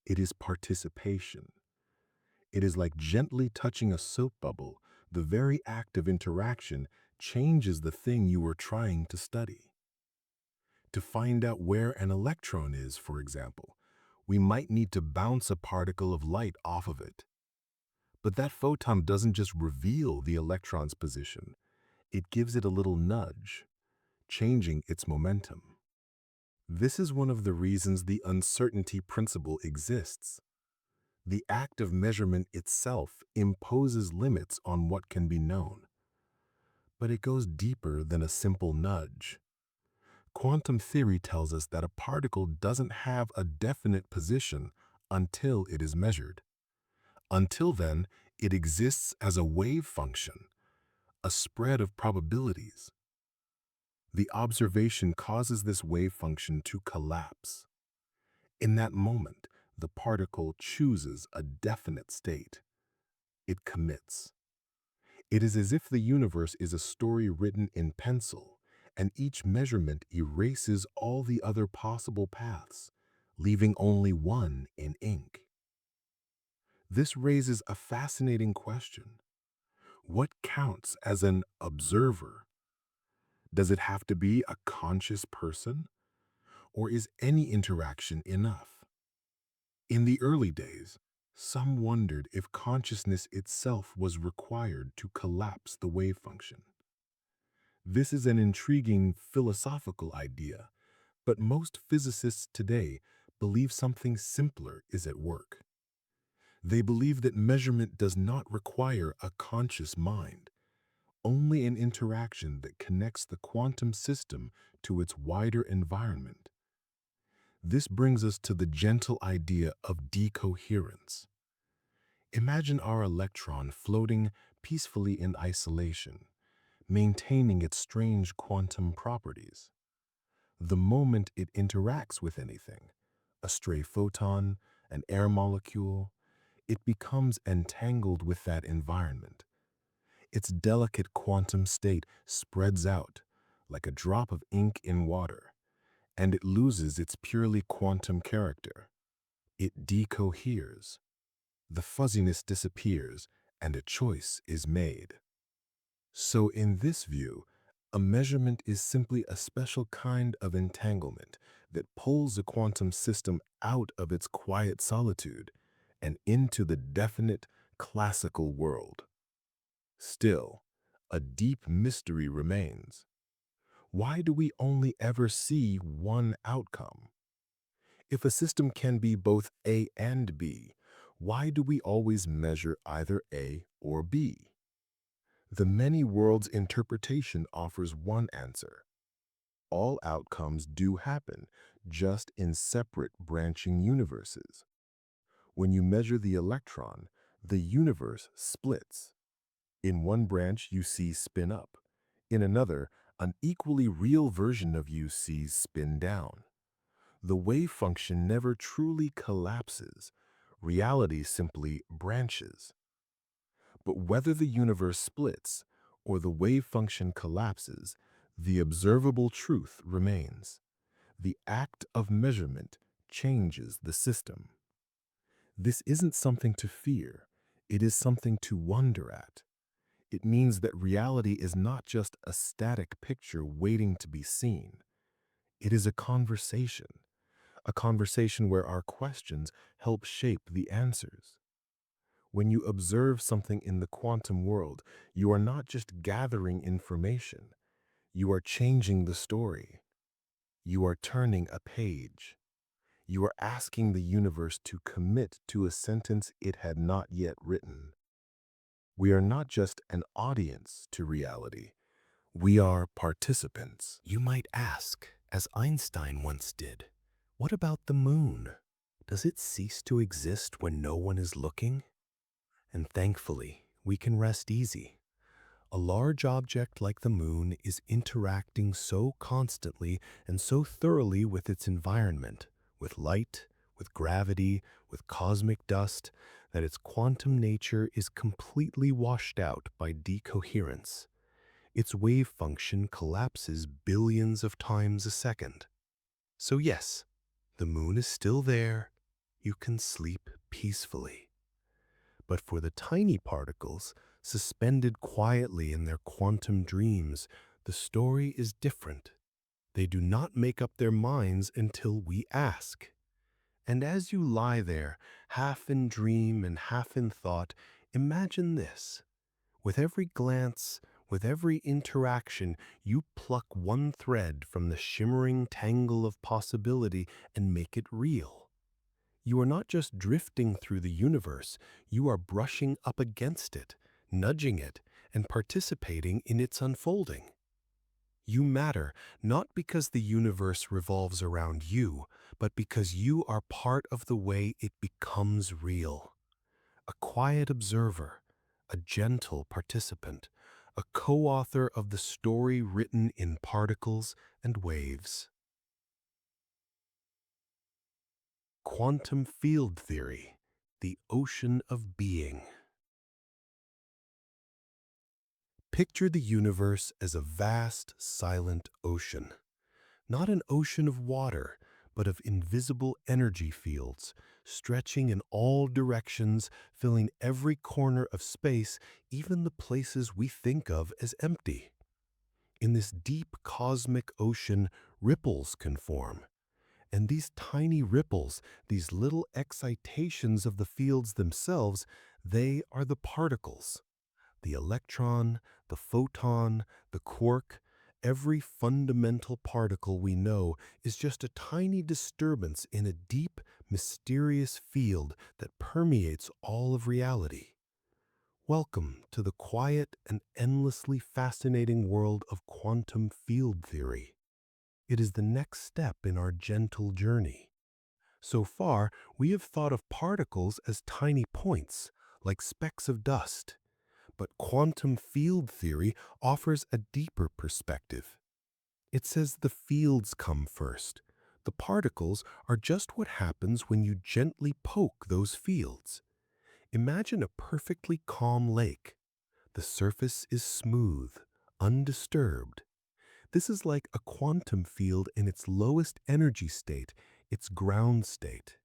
It is participation. It is like gently touching a soap bubble. The very act of interaction changes the thing you are trying to study. To find out where an electron is, for example, we might need to bounce a particle of light off of it. But that photon doesn't just reveal the electron's position, it gives it a little nudge, changing its momentum. This is one of the reasons the uncertainty principle exists. The act of measurement itself imposes limits on what can be known. But it goes deeper than a simple nudge. Quantum theory tells us that a particle doesn't have a definite position until it is measured. Until then, it exists as a wave function, a spread of probabilities. The observation causes this wave function to collapse. In that moment, the particle chooses a definite state. It commits. It is as if the universe is a story written in pencil, and each measurement erases all the other possible paths, leaving only one in ink. This raises a fascinating question. What counts as an observer? Does it have to be a conscious person? Or is any interaction enough? In the early days, some wondered if consciousness itself was required to collapse the wave function. This is an intriguing philosophical idea, but most physicists today believe something simpler is at work. They believe that measurement does not require a conscious mind, only an interaction that connects the quantum system to its wider environment. This brings us to the gentle idea of decoherence. Imagine our electron floating peacefully in isolation, maintaining its strange quantum properties. The moment it interacts with anything, a stray photon, an air molecule, it becomes entangled with that environment. Its delicate quantum state spreads out like a drop of ink in water, and it loses its purely quantum character. It decoheres. The fuzziness disappears, and a choice is made. So in this view, a measurement is simply a special kind of entanglement that pulls a quantum system out of its quiet solitude and into the definite classical world. Still, a deep mystery remains. Why do we only ever see one outcome? If a system can be both A and B, why do we always measure either A or B? The many worlds interpretation offers one answer. All outcomes do happen, just in separate branching universes. When you measure the electron, the universe splits. In one branch, you see spin up. In another, an equally real version of you sees spin down. The wave function never truly collapses. Reality simply branches. But whether the universe splits or the wave function collapses, the observable truth remains. The act of measurement changes the system. This isn't something to fear. It is something to wonder at. It means that reality is not just a static picture waiting to be seen. It is a conversation where our questions help shape the answers. When you observe something in the quantum world, you are not just gathering information. You are changing the story. You are turning a page. You are asking the universe to commit to a sentence it had not yet written. We are not just an audience to reality. We are participants. You might ask, as Einstein once did, what about the moon? Does it cease to exist when no one is looking? And thankfully, we can rest easy. A large object like the moon is interacting so constantly and so thoroughly with its environment, with light, with gravity, with cosmic dust, that its quantum nature is completely washed out by decoherence. Its wave function collapses billions of times a second. So yes, the moon is still there. You can sleep peacefully. But for the tiny particles, suspended quietly in their quantum dreams, the story is different. They do not make up their minds until we ask. And as you lie there, half in dream and half in thought, imagine this. With every glance, with every interaction, you pluck one thread from the shimmering tangle of possibility and make it real. You are not just drifting through the universe, you are brushing up against it, nudging it, and participating in its unfolding. You matter not because the universe revolves around you, but because you are part of the way it becomes real. A quiet observer, a gentle participant, a co-author of the story written in particles and waves. Quantum field theory, the ocean of being. Picture the universe as a vast, silent ocean. Not an ocean of water, but of invisible energy fields, stretching in all directions, filling every corner of space, even the places we think of as empty. In this deep cosmic ocean, ripples can form. And these tiny ripples, these little excitations of the fields themselves, they are the particles. The electron, the photon, the quark, every fundamental particle we know is just a tiny disturbance in a deep, mysterious field that permeates all of reality. Welcome to the quiet and endlessly fascinating world of quantum field theory. It is the next step in our gentle journey. So far, we have thought of particles as tiny points, like specks of dust. But quantum field theory offers a deeper perspective. It says the fields come first. The particles are just what happens when you gently poke those fields. Imagine a perfectly calm lake. The surface is smooth, undisturbed. This is like a quantum field in its lowest energy state, its ground state.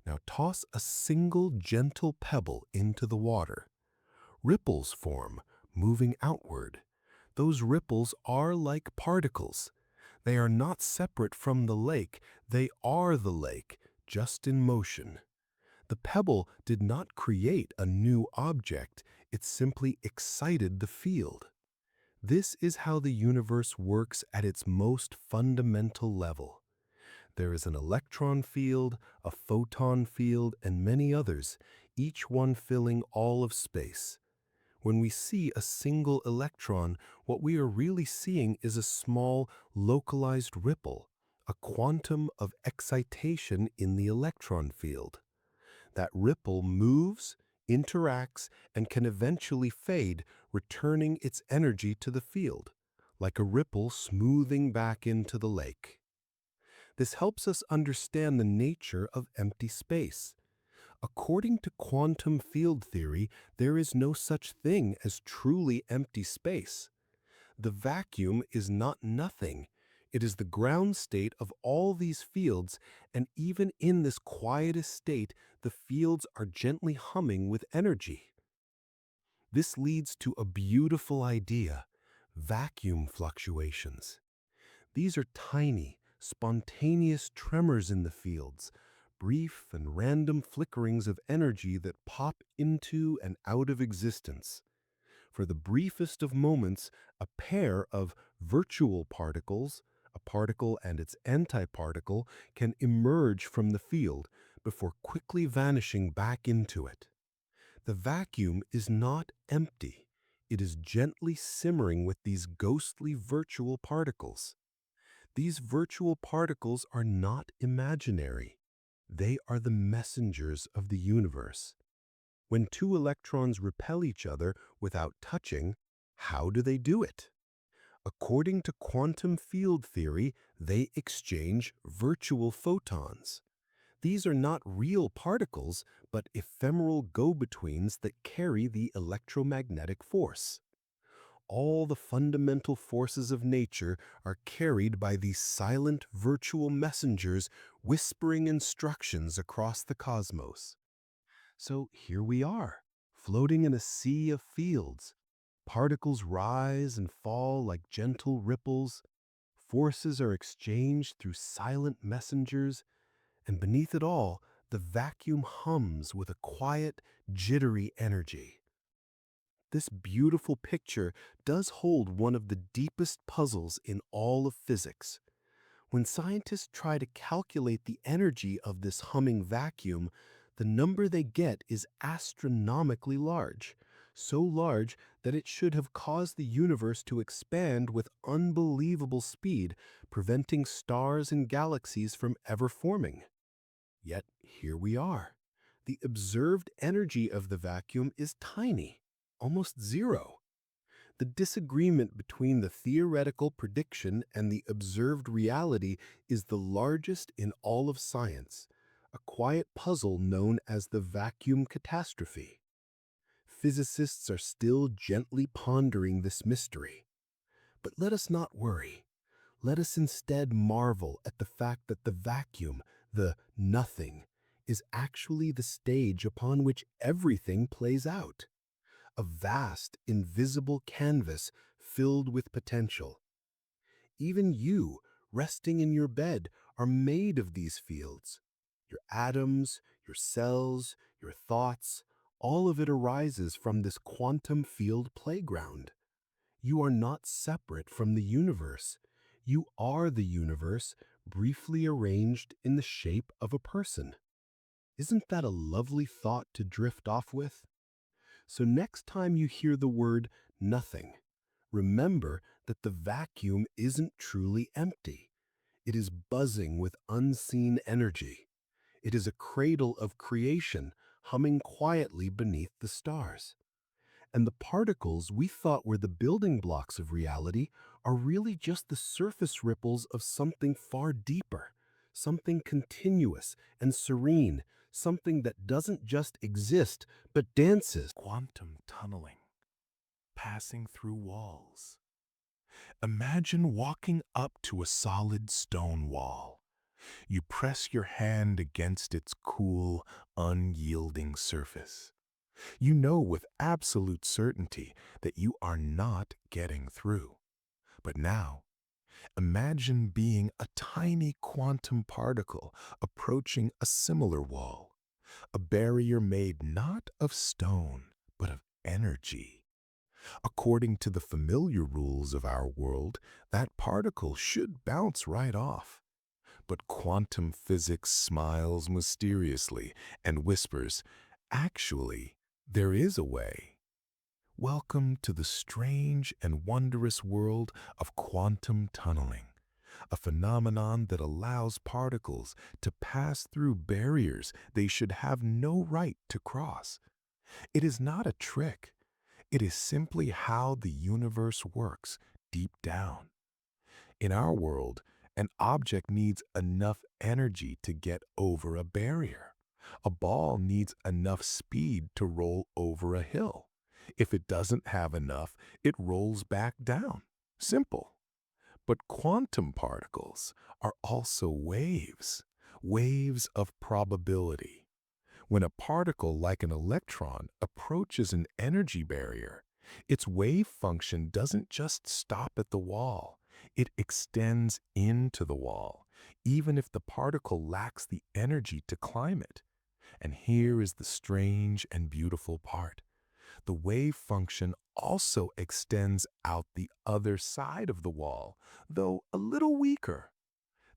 Now toss a single gentle pebble into the water. Ripples form, moving outward. Those ripples are like particles. They are not separate from the lake. They are the lake, just in motion. The pebble did not create a new object. It simply excited the field. This is how the universe works at its most fundamental level. There is an electron field, a photon field, and many others, each one filling all of space. When we see a single electron, what we are really seeing is a small, localized ripple, a quantum of excitation in the electron field. That ripple moves, interacts, and can eventually fade, returning its energy to the field, like a ripple smoothing back into the lake. This helps us understand the nature of empty space. According to quantum field theory, there is no such thing as truly empty space. The vacuum is not nothing. It is the ground state of all these fields, and even in this quietest state, the fields are gently humming with energy. This leads to a beautiful idea: vacuum fluctuations. These are tiny, spontaneous tremors in the fields, brief and random flickerings of energy that pop into and out of existence. For the briefest of moments, a pair of virtual particles, a particle and its antiparticle, can emerge from the field before quickly vanishing back into it. The vacuum is not empty. It is gently simmering with these ghostly virtual particles. These virtual particles are not imaginary. They are the messengers of the universe. When two electrons repel each other without touching, how do they do it? According to quantum field theory, they exchange virtual photons. These are not real particles, but ephemeral go-betweens that carry the electromagnetic force. All the fundamental forces of nature are carried by these silent virtual messengers whispering instructions across the cosmos. So here we are, floating in a sea of fields. Particles rise and fall like gentle ripples. Forces are exchanged through silent messengers, and beneath it all, the vacuum hums with a quiet, jittery energy. This beautiful picture does hold one of the deepest puzzles in all of physics. When scientists try to calculate the energy of this humming vacuum, the number they get is astronomically large, so large that it should have caused the universe to expand with unbelievable speed, preventing stars and galaxies from ever forming. Yet here we are. The observed energy of the vacuum is tiny, almost zero. The disagreement between the theoretical prediction and the observed reality is the largest in all of science, a quiet puzzle known as the vacuum catastrophe. Physicists are still gently pondering this mystery. But let us not worry. Let us instead marvel at the fact that the vacuum, the nothing, is actually the stage upon which everything plays out. A vast, invisible canvas filled with potential. Even you, resting in your bed, are made of these fields. Your atoms, your cells, your thoughts, all of it arises from this quantum field playground. You are not separate from the universe. You are the universe, briefly arranged in the shape of a person. Isn't that a lovely thought to drift off with? So next time you hear the word nothing, remember that the vacuum isn't truly empty. It is buzzing with unseen energy. It is a cradle of creation humming quietly beneath the stars. And the particles we thought were the building blocks of reality are really just the surface ripples of something far deeper, something continuous and serene, something that doesn't just exist, but dances. Quantum tunneling, passing through walls. Imagine walking up to a solid stone wall. You press your hand against its cool, unyielding surface. You know with absolute certainty that you are not getting through. But now, imagine being a tiny quantum particle approaching a similar wall, a barrier made not of stone, but of energy. According to the familiar rules of our world, that particle should bounce right off. But quantum physics smiles mysteriously and whispers, actually, there is a way. Welcome to the strange and wondrous world of quantum tunneling, a phenomenon that allows particles to pass through barriers they should have no right to cross. It is not a trick. It is simply how the universe works deep down. In our world, an object needs enough energy to get over a barrier. A ball needs enough speed to roll over a hill. If it doesn't have enough, it rolls back down. Simple. But quantum particles are also waves, waves of probability. When a particle like an electron approaches an energy barrier, its wave function doesn't just stop at the wall. It extends into the wall, even if the particle lacks the energy to climb it. And here is the strange and beautiful part. The wave function also extends out the other side of the wall, though a little weaker.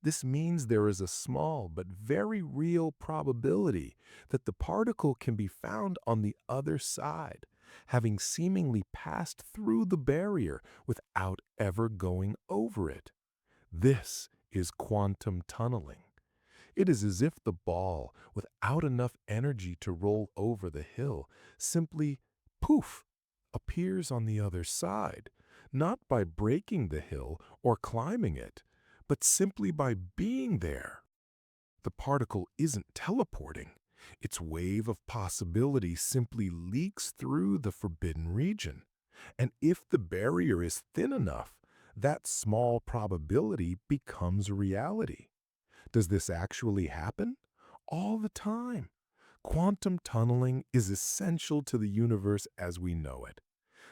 This means there is a small but very real probability that the particle can be found on the other side, having seemingly passed through the barrier without ever going over it. This is quantum tunneling. It is as if the ball, without enough energy to roll over the hill, simply, poof, appears on the other side, not by breaking the hill or climbing it, but simply by being there. The particle isn't teleporting. Its wave of possibility simply leaks through the forbidden region. And if the barrier is thin enough, that small probability becomes reality. Does this actually happen? All the time. Quantum tunneling is essential to the universe as we know it.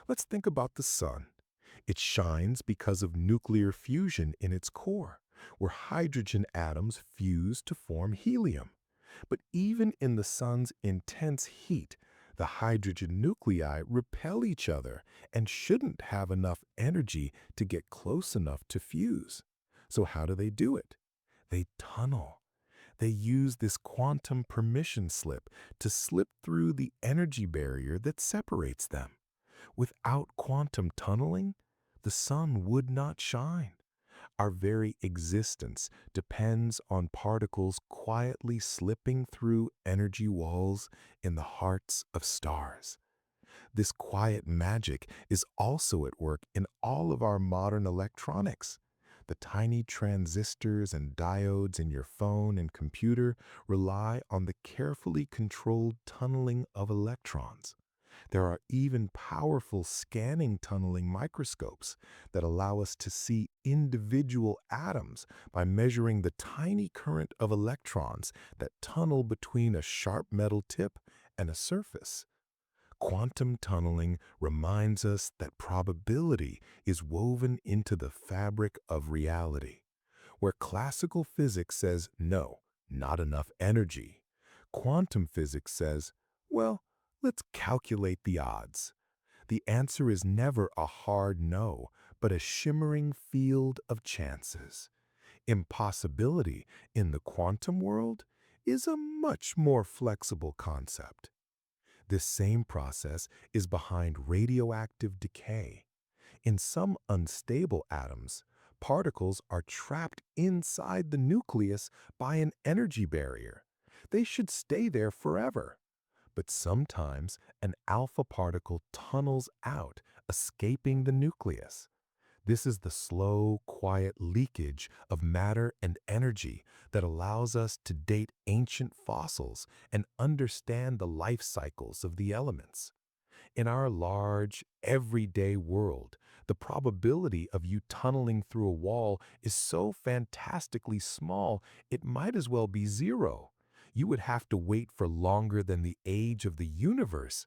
Let's think about the sun. It shines because of nuclear fusion in its core, where hydrogen atoms fuse to form helium. But even in the sun's intense heat, the hydrogen nuclei repel each other and shouldn't have enough energy to get close enough to fuse. So how do they do it? They tunnel. They use this quantum permission slip to slip through the energy barrier that separates them. Without quantum tunneling, the sun would not shine. Our very existence depends on particles quietly slipping through energy walls in the hearts of stars. This quiet magic is also at work in all of our modern electronics. The tiny transistors and diodes in your phone and computer rely on the carefully controlled tunneling of electrons. There are even powerful scanning tunneling microscopes that allow us to see individual atoms by measuring the tiny current of electrons that tunnel between a sharp metal tip and a surface. Quantum tunneling reminds us that probability is woven into the fabric of reality. Where classical physics says, no, not enough energy, quantum physics says, well, let's calculate the odds. The answer is never a hard no, but a shimmering field of chances. Impossibility in the quantum world is a much more flexible concept. This same process is behind radioactive decay. In some unstable atoms, particles are trapped inside the nucleus by an energy barrier. They should stay there forever. But sometimes an alpha particle tunnels out, escaping the nucleus. This is the slow, quiet leakage of matter and energy that allows us to date ancient fossils and understand the life cycles of the elements. In our large, everyday world, the probability of you tunneling through a wall is so fantastically small, it might as well be zero. You would have to wait for longer than the age of the universe.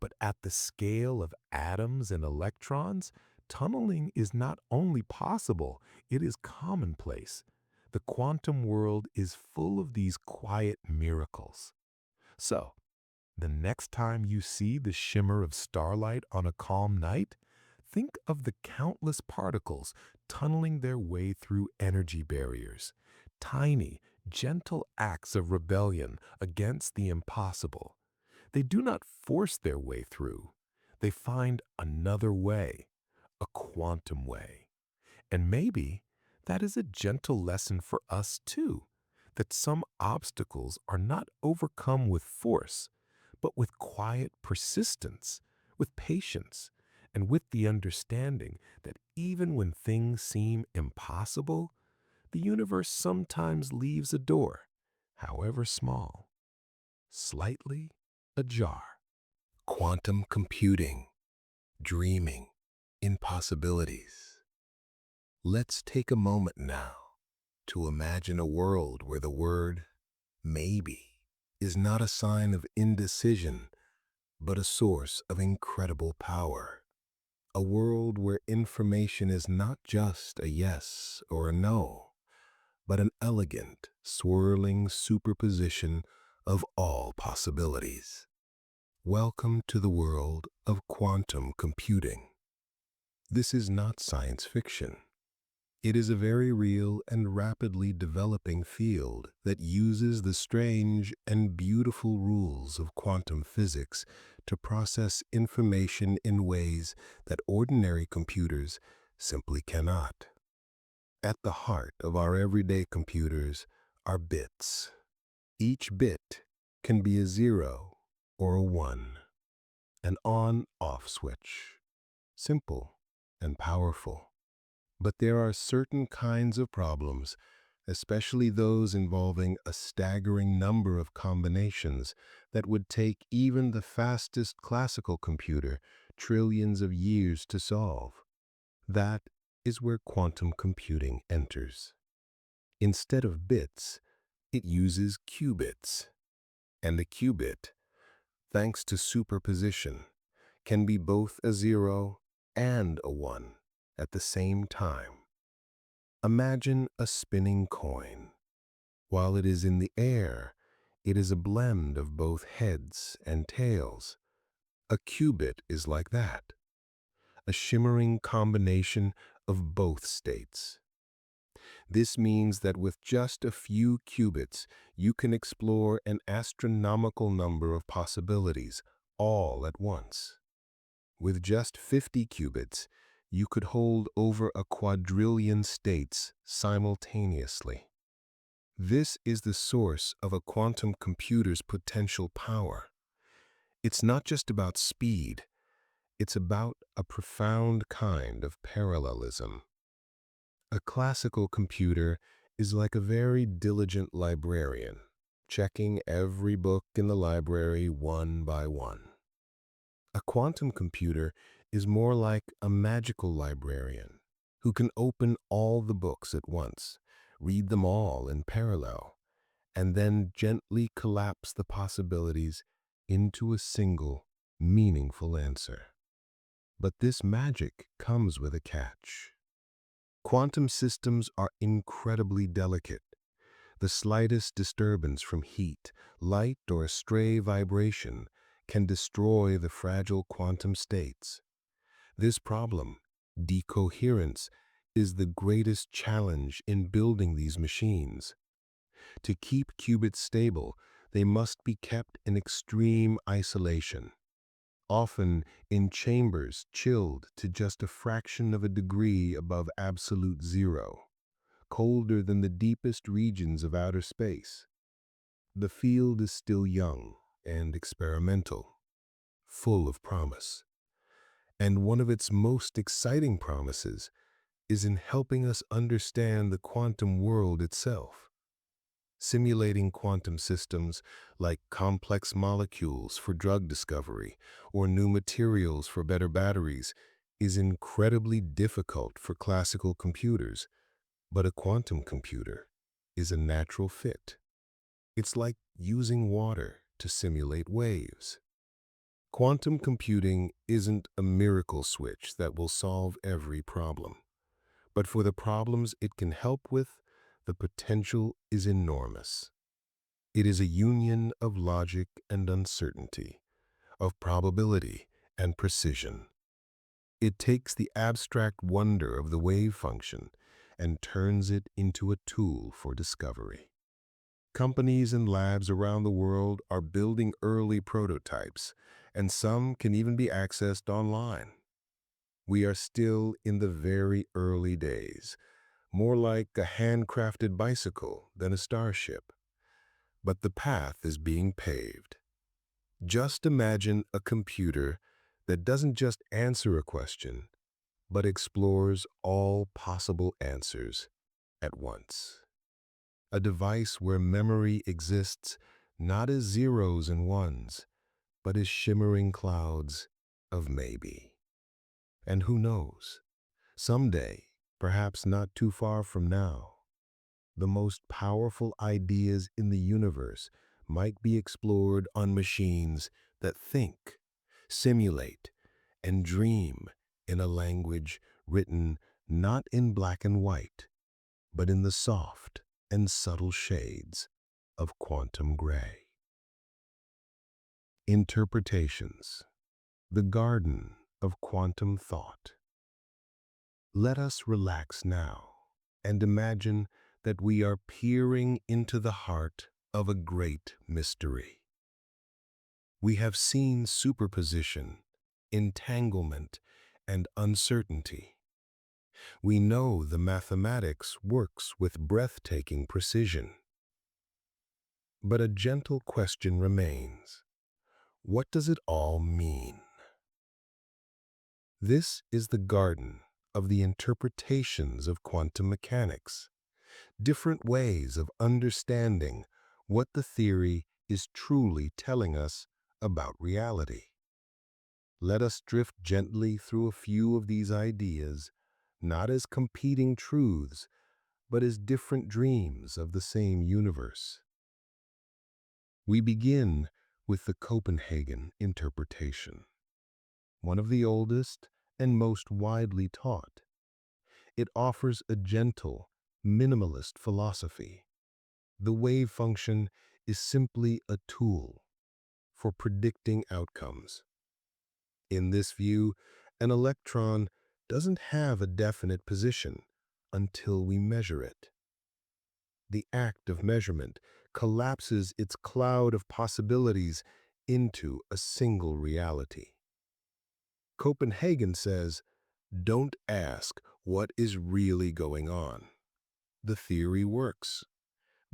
But at the scale of atoms and electrons, tunneling is not only possible, it is commonplace. The quantum world is full of these quiet miracles. So, the next time you see the shimmer of starlight on a calm night, think of the countless particles tunneling their way through energy barriers. Tiny, gentle acts of rebellion against the impossible. They do not force their way through. They find another way, a quantum way. And maybe that is a gentle lesson for us too, that some obstacles are not overcome with force, but with quiet persistence, with patience, and with the understanding that even when things seem impossible, the universe sometimes leaves a door, however small. slightly ajar. Quantum computing, dreaming in possibilities. Let's take a moment now to imagine a world where the word maybe is not a sign of indecision, but a source of incredible power. A world where information is not just a yes or a no, but an elegant, swirling superposition of all possibilities. Welcome to the world of quantum computing. This is not science fiction. It is a very real and rapidly developing field that uses the strange and beautiful rules of quantum physics to process information in ways that ordinary computers simply cannot. At the heart of our everyday computers are bits. Each bit can be a 0 or a 1, an on-off switch, simple and powerful. But there are certain kinds of problems, especially those involving a staggering number of combinations that would take even the fastest classical computer trillions of years to solve. That is where quantum computing enters. Instead of bits, it uses qubits. And a qubit, thanks to superposition, can be both a 0 and a 1 at the same time. Imagine a spinning coin. While it is in the air, it is a blend of both heads and tails. A qubit is like that, a shimmering combination of both states. This means that with just a few qubits, you can explore an astronomical number of possibilities all at once. With just 50 qubits, you could hold over a quadrillion states simultaneously. This is the source of a quantum computer's potential power. It's not just about speed, it's about a profound kind of parallelism. A classical computer is like a very diligent librarian, checking every book in the library one by one. A quantum computer is more like a magical librarian who can open all the books at once, read them all in parallel, and then gently collapse the possibilities into a single, meaningful answer. But this magic comes with a catch. Quantum systems are incredibly delicate. The slightest disturbance from heat, light, or a stray vibration can destroy the fragile quantum states. This problem, decoherence, is the greatest challenge in building these machines. To keep qubits stable, they must be kept in extreme isolation, often in chambers chilled to just a fraction of a degree above absolute zero, colder than the deepest regions of outer space. The field is still young and experimental, full of promise. And one of its most exciting promises is in helping us understand the quantum world itself. Simulating quantum systems like complex molecules for drug discovery or new materials for better batteries is incredibly difficult for classical computers, but a quantum computer is a natural fit. It's like using water to simulate waves. Quantum computing isn't a miracle switch that will solve every problem, but for the problems it can help with, the potential is enormous. It is a union of logic and uncertainty, of probability and precision. It takes the abstract wonder of the wave function and turns it into a tool for discovery. Companies and labs around the world are building early prototypes, and some can even be accessed online. We are still in the very early days, more like a handcrafted bicycle than a starship. But the path is being paved. Just imagine a computer that doesn't just answer a question, but explores all possible answers at once. A device where memory exists not as zeros and ones, but as shimmering clouds of maybe. And who knows, someday, perhaps not too far from now, the most powerful ideas in the universe might be explored on machines that think, simulate, and dream in a language written not in black and white, but in the soft and subtle shades of quantum gray. Interpretations, the garden of quantum thought. Let us relax now and imagine that we are peering into the heart of a great mystery. We have seen superposition, entanglement, and uncertainty. We know the mathematics works with breathtaking precision. But a gentle question remains. What does it all mean? This is the garden of the interpretations of quantum mechanics, different ways of understanding what the theory is truly telling us about reality. Let us drift gently through a few of these ideas, not as competing truths, but as different dreams of the same universe. We begin with the Copenhagen interpretation, one of the oldest and most widely taught. It offers a gentle, minimalist philosophy. The wave function is simply a tool for predicting outcomes. In this view, an electron doesn't have a definite position until we measure it. The act of measurement collapses its cloud of possibilities into a single reality. Copenhagen says, don't ask what is really going on. The theory works.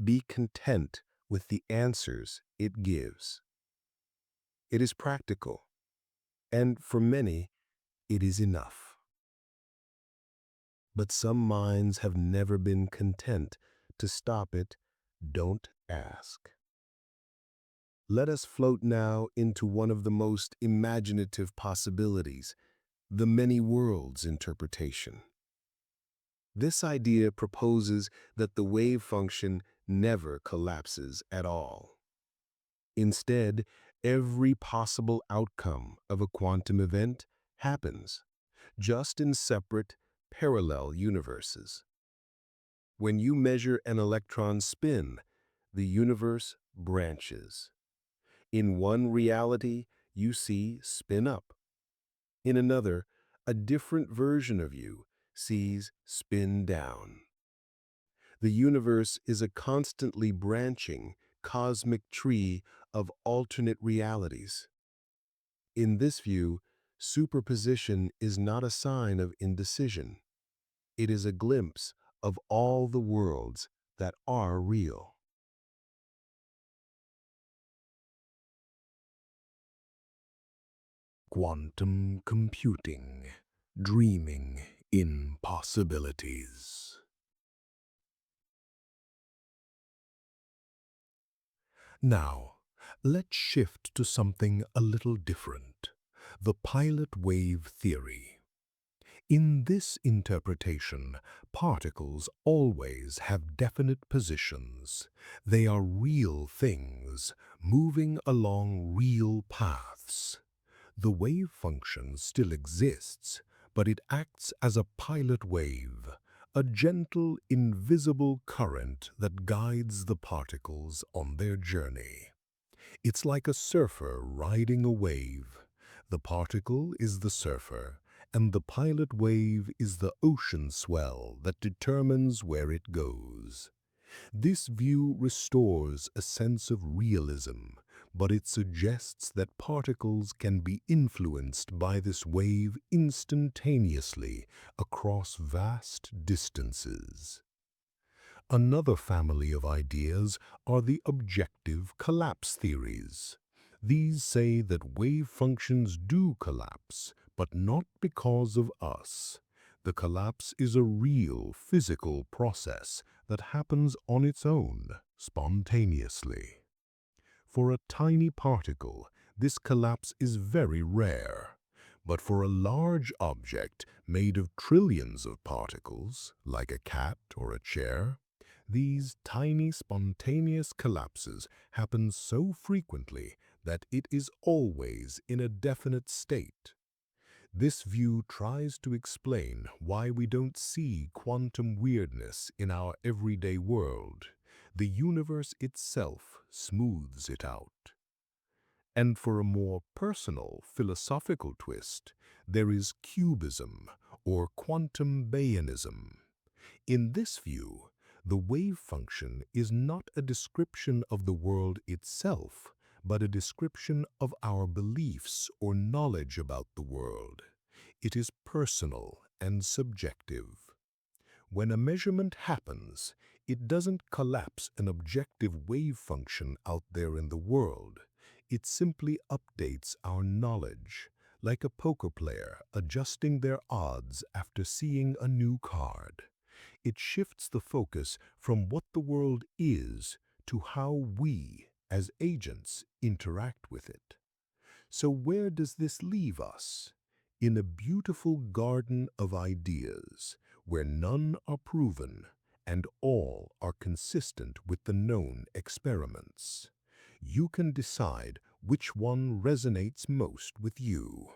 Be content with the answers it gives. It is practical, and for many, it is enough. But some minds have never been content to stop it. Don't ask. Let us float now into one of the most imaginative possibilities, the many worlds interpretation. This idea proposes that the wave function never collapses at all. Instead, every possible outcome of a quantum event happens, just in separate, parallel universes. When you measure an electron's spin, the universe branches. In one reality, you see spin up. In another, a different version of you sees spin down. The universe is a constantly branching, cosmic tree of alternate realities. In this view, superposition is not a sign of indecision. It is a glimpse of all the worlds that are real. Quantum computing, dreaming in possibilities. Now, let's shift to something a little different, the pilot wave theory. In this interpretation, particles always have definite positions. They are real things, moving along real paths. The wave function still exists, but it acts as a pilot wave, a gentle, invisible current that guides the particles on their journey. It's like a surfer riding a wave. The particle is the surfer, and the pilot wave is the ocean swell that determines where it goes. This view restores a sense of realism, but it suggests that particles can be influenced by this wave instantaneously across vast distances. Another family of ideas are the objective collapse theories. These say that wave functions do collapse, but not because of us. The collapse is a real physical process that happens on its own, spontaneously. For a tiny particle, this collapse is very rare. But for a large object made of trillions of particles, like a cat or a chair, these tiny spontaneous collapses happen so frequently that it is always in a definite state. This view tries to explain why we don't see quantum weirdness in our everyday world. The universe itself smooths it out. And for a more personal philosophical twist, there is cubism or quantum Bayanism. In this view, the wave function is not a description of the world itself, but a description of our beliefs or knowledge about the world. It is personal and subjective. When a measurement happens, it doesn't collapse an objective wave function out there in the world. It simply updates our knowledge, like a poker player adjusting their odds after seeing a new card. It shifts the focus from what the world is to how we, as agents, interact with it. So where does this leave us? In a beautiful garden of ideas, where none are proven and all are consistent with the known experiments. You can decide which one resonates most with you.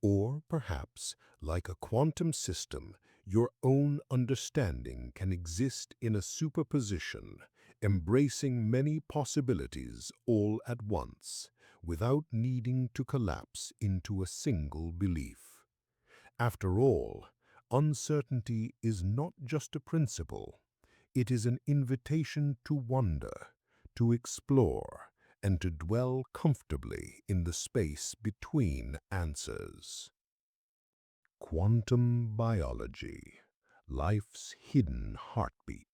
Or perhaps, like a quantum system, your own understanding can exist in a superposition, embracing many possibilities all at once, without needing to collapse into a single belief. After all, uncertainty is not just a principle. It is an invitation to wonder, to explore, and to dwell comfortably in the space between answers. Quantum biology, life's hidden heartbeat.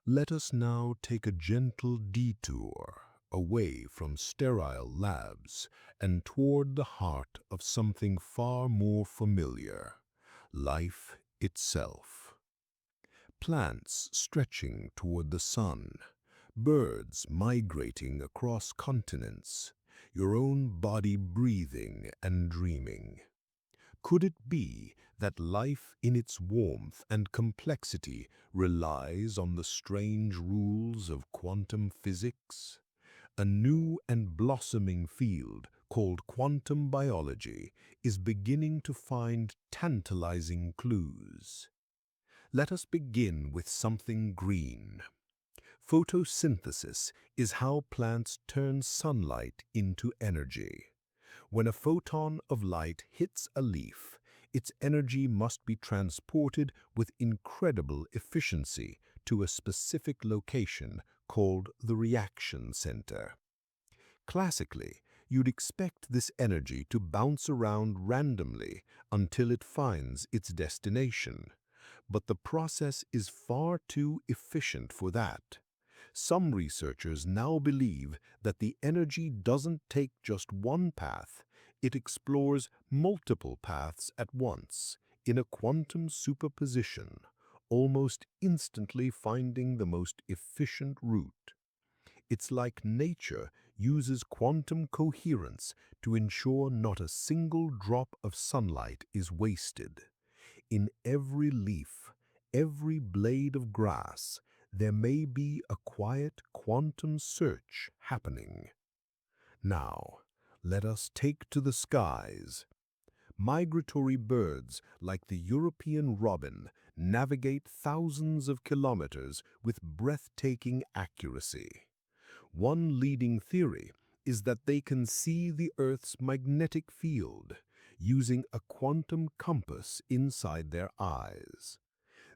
Let us now take a gentle detour away from sterile labs and toward the heart of something far more familiar, life itself. Plants stretching toward the sun, birds migrating across continents, your own body breathing and dreaming. Could it be that life in its warmth and complexity relies on the strange rules of quantum physics? A new and blossoming field called quantum biology is beginning to find tantalizing clues. Let us begin with something green. Photosynthesis is how plants turn sunlight into energy. When a photon of light hits a leaf, its energy must be transported with incredible efficiency to a specific location called the reaction center. Classically, you'd expect this energy to bounce around randomly until it finds its destination. But the process is far too efficient for that. Some researchers now believe that the energy doesn't take just one path, it explores multiple paths at once, in a quantum superposition, almost instantly finding the most efficient route. It's like nature uses quantum coherence to ensure not a single drop of sunlight is wasted. In every leaf, every blade of grass, there may be a quiet quantum search happening. Now, let us take to the skies. Migratory birds like the European robin navigate thousands of kilometers with breathtaking accuracy. One leading theory is that they can see the Earth's magnetic field, using a quantum compass inside their eyes.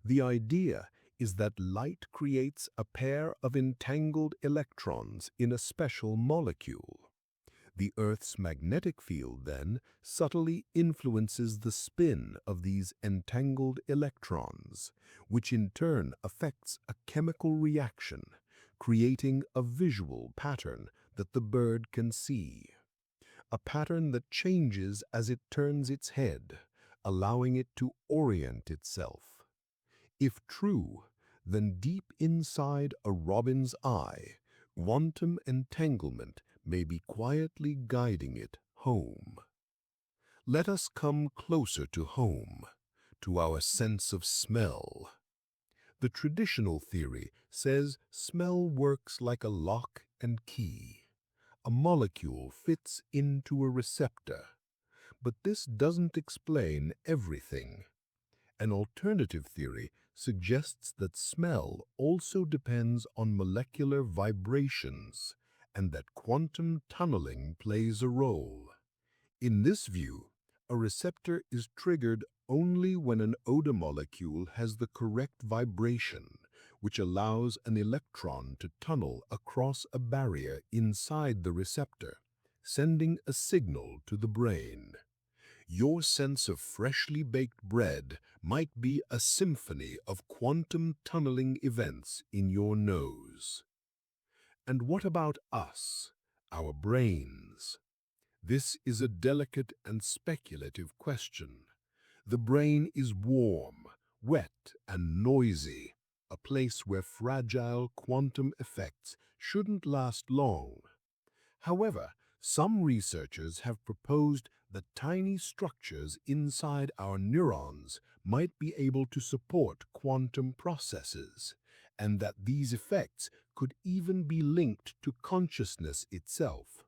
The idea is that light creates a pair of entangled electrons in a special molecule. The Earth's magnetic field, then, subtly influences the spin of these entangled electrons, which in turn affects a chemical reaction, creating a visual pattern that the bird can see. A pattern that changes as it turns its head, allowing it to orient itself. If true, then deep inside a robin's eye, quantum entanglement may be quietly guiding it home. Let us come closer to home, to our sense of smell. The traditional theory says smell works like a lock and key. A molecule fits into a receptor. But this doesn't explain everything. An alternative theory suggests that smell also depends on molecular vibrations and that quantum tunneling plays a role. In this view, a receptor is triggered only when an odor molecule has the correct vibration, which allows an electron to tunnel across a barrier inside the receptor, sending a signal to the brain. Your sense of freshly baked bread might be a symphony of quantum tunneling events in your nose. And what about us, our brains? This is a delicate and speculative question. The brain is warm, wet, and noisy, a place where fragile quantum effects shouldn't last long. However, some researchers have proposed that tiny structures inside our neurons might be able to support quantum processes, and that these effects could even be linked to consciousness itself.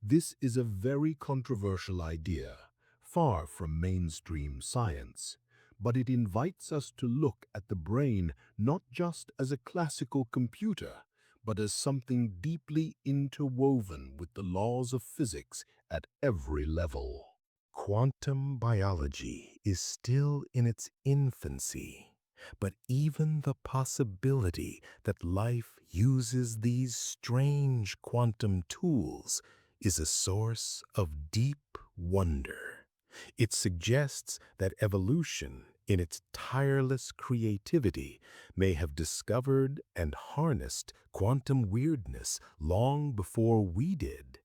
This is a very controversial idea, far from mainstream science, but it invites us to look at the brain not just as a classical computer, but as something deeply interwoven with the laws of physics at every level. Quantum biology is still in its infancy, but even the possibility that life uses these strange quantum tools is a source of deep wonder. It suggests that evolution, in its tireless creativity, may have discovered and harnessed quantum weirdness long before we did.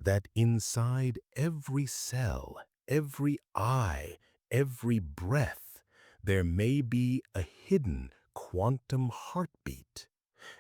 That inside every cell, every eye, every breath, there may be a hidden quantum heartbeat.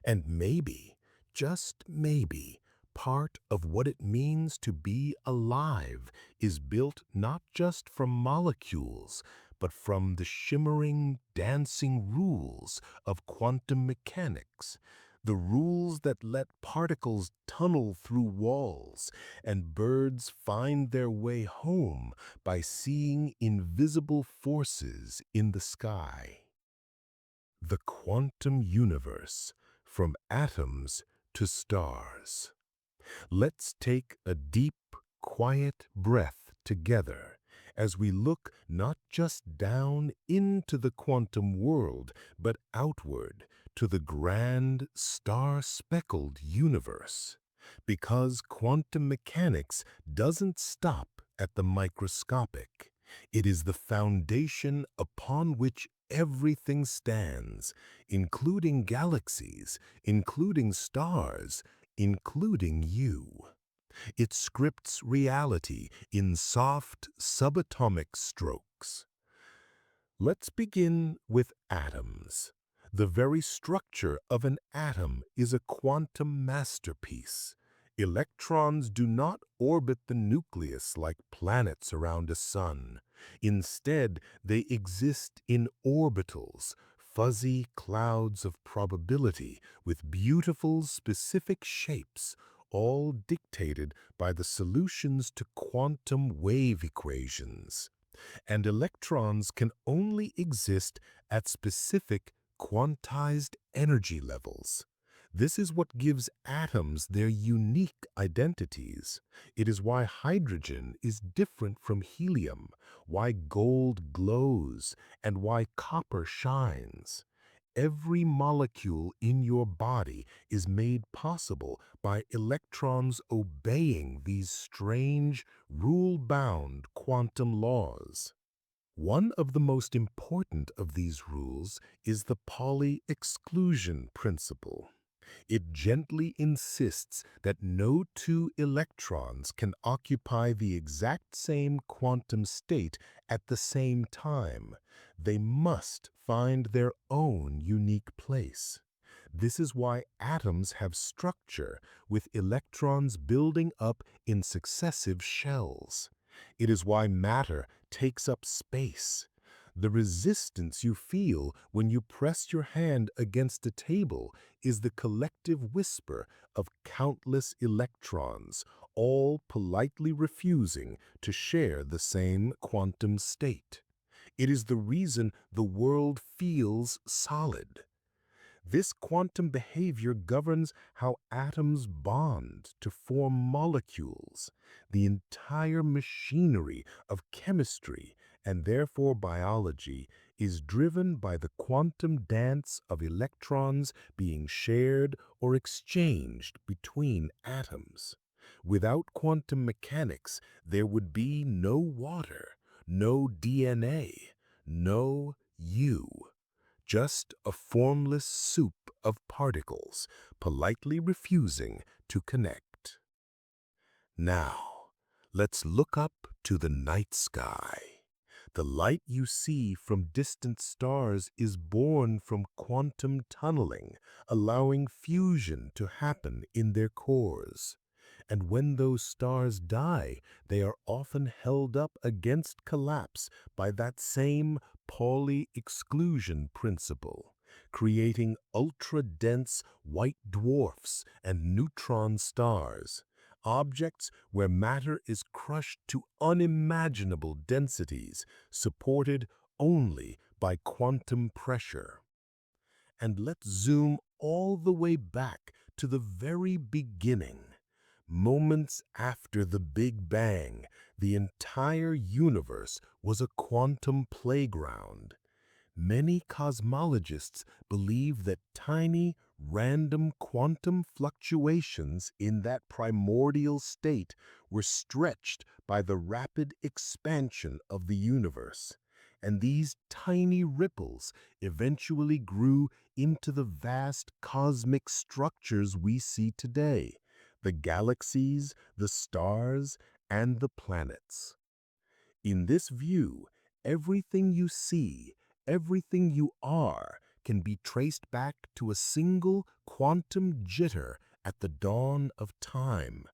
And maybe, just maybe, part of what it means to be alive is built not just from molecules, but from the shimmering, dancing rules of quantum mechanics, the rules that let particles tunnel through walls and birds find their way home by seeing invisible forces in the sky. The quantum universe, from atoms to stars. Let's take a deep, quiet breath together as we look not just down into the quantum world, but outward to the grand, star-speckled universe. Because quantum mechanics doesn't stop at the microscopic. It is the foundation upon which everything stands, including galaxies, including stars, including you. It scripts reality in soft, subatomic strokes. Let's begin with atoms. The very structure of an atom is a quantum masterpiece. Electrons do not orbit the nucleus like planets around a sun. Instead, they exist in orbitals, fuzzy clouds of probability with beautiful specific shapes, all dictated by the solutions to quantum wave equations. And electrons can only exist at specific quantized energy levels. This is what gives atoms their unique identities. It is why hydrogen is different from helium, why gold glows, and why copper shines. Every molecule in your body is made possible by electrons obeying these strange, rule-bound quantum laws. One of the most important of these rules is the Pauli exclusion principle. It gently insists that no two electrons can occupy the exact same quantum state at the same time. They must find their own unique place. This is why atoms have structure, with electrons building up in successive shells. It is why matter takes up space. The resistance you feel when you press your hand against a table is the collective whisper of countless electrons, all politely refusing to share the same quantum state. It is the reason the world feels solid. This quantum behavior governs how atoms bond to form molecules. The entire machinery of chemistry, and therefore biology, is driven by the quantum dance of electrons being shared or exchanged between atoms. Without quantum mechanics, there would be no water, no DNA, no you. Just a formless soup of particles, politely refusing to connect. Now, let's look up to the night sky. The light you see from distant stars is born from quantum tunneling, allowing fusion to happen in their cores. And when those stars die, they are often held up against collapse by that same Pauli exclusion principle, creating ultra-dense white dwarfs and neutron stars, objects where matter is crushed to unimaginable densities, supported only by quantum pressure. And let's zoom all the way back to the very beginning. Moments after the Big Bang, the entire universe was a quantum playground. Many cosmologists believe that tiny, random quantum fluctuations in that primordial state were stretched by the rapid expansion of the universe, and these tiny ripples eventually grew into the vast cosmic structures we see today: the galaxies, the stars, and the planets. In this view, everything you see, everything you are, can be traced back to a single quantum jitter at the dawn of time.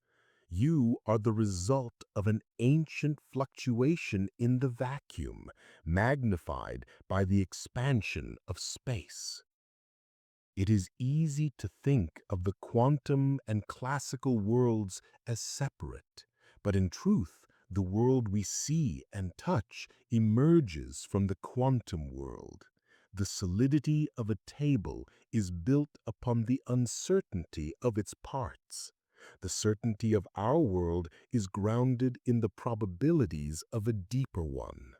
You are the result of an ancient fluctuation in the vacuum, magnified by the expansion of space. It is easy to think of the quantum and classical worlds as separate, but in truth, the world we see and touch emerges from the quantum world. The solidity of a table is built upon the uncertainty of its parts. The certainty of our world is grounded in the probabilities of a deeper one.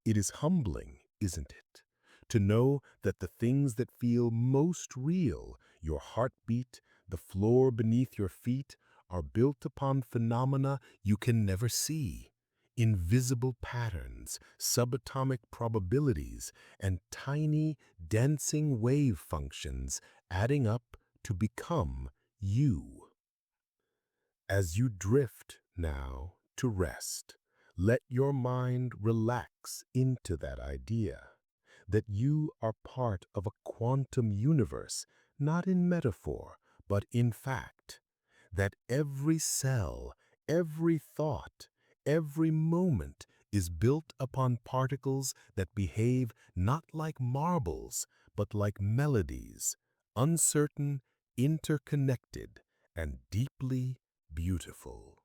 It is humbling, isn't it, to know that the things that feel most real, your heartbeat, the floor beneath your feet, are built upon phenomena you can never see. Invisible patterns, subatomic probabilities, and tiny, dancing wave functions adding up to become you. As you drift now to rest, let your mind relax into that idea that you are part of a quantum universe, not in metaphor, but in fact, that every cell, every thought, every moment is built upon particles that behave not like marbles, but like melodies, uncertain, interconnected, and deeply beautiful.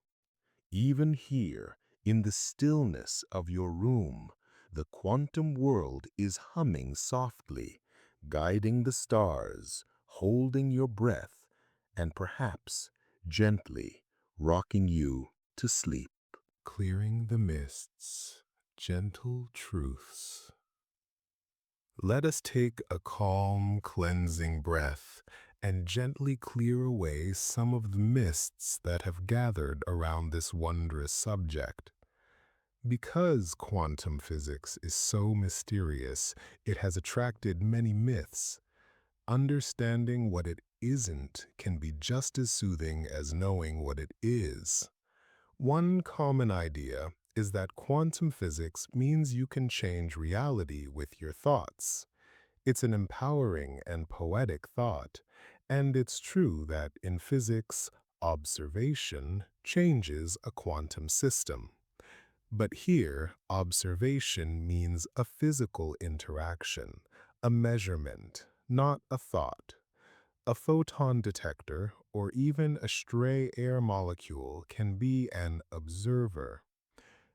Even here, in the stillness of your room, the quantum world is humming softly, guiding the stars, holding your breath, and perhaps gently rocking you to sleep. Clearing the mists, gentle truths. Let us take a calm, cleansing breath and gently clear away some of the mists that have gathered around this wondrous subject. Because quantum physics is so mysterious, it has attracted many myths. Understanding what it isn't can be just as soothing as knowing what it is. One common idea is that quantum physics means you can change reality with your thoughts. It's an empowering and poetic thought, and it's true that in physics, observation changes a quantum system. But here, observation means a physical interaction, a measurement, not a thought. A photon detector or even a stray air molecule can be an observer.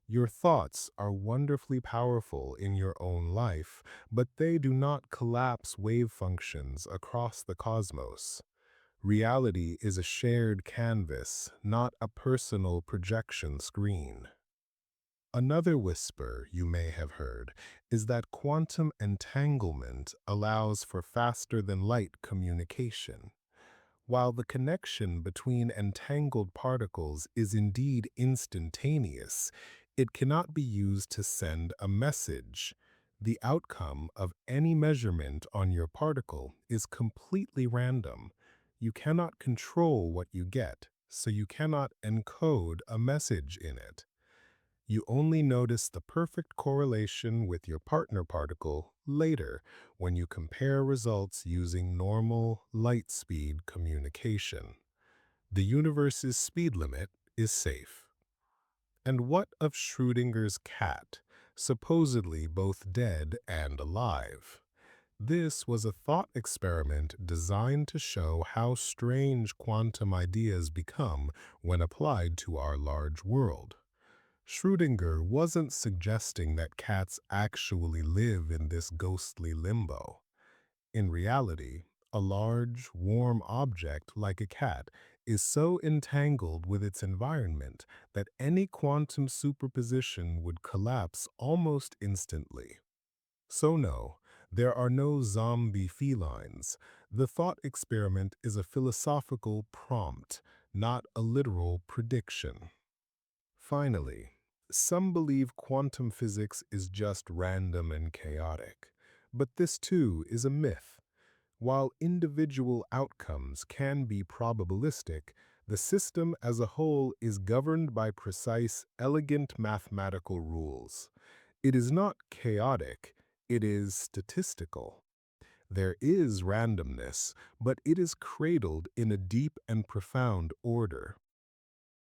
Your thoughts are wonderfully powerful in your own life, but they do not collapse wave functions across the cosmos. Reality is a shared canvas, not a personal projection screen. Another whisper you may have heard is that quantum entanglement allows for faster-than-light communication. While the connection between entangled particles is indeed instantaneous, it cannot be used to send a message. The outcome of any measurement on your particle is completely random. You cannot control what you get, so you cannot encode a message in it. You only notice the perfect correlation with your partner particle later when you compare results using normal light speed communication. The universe's speed limit is safe. And what of Schrödinger's cat, supposedly both dead and alive? This was a thought experiment designed to show how strange quantum ideas become when applied to our large world. Schrödinger wasn't suggesting that cats actually live in this ghostly limbo. In reality, a large, warm object like a cat is so entangled with its environment that any quantum superposition would collapse almost instantly. So no, there are no zombie felines. The thought experiment is a philosophical prompt, not a literal prediction. Finally, some believe quantum physics is just random and chaotic, but this too is a myth. While individual outcomes can be probabilistic, the system as a whole is governed by precise, elegant mathematical rules. It is not chaotic, it is statistical. There is randomness, but it is cradled in a deep and profound order.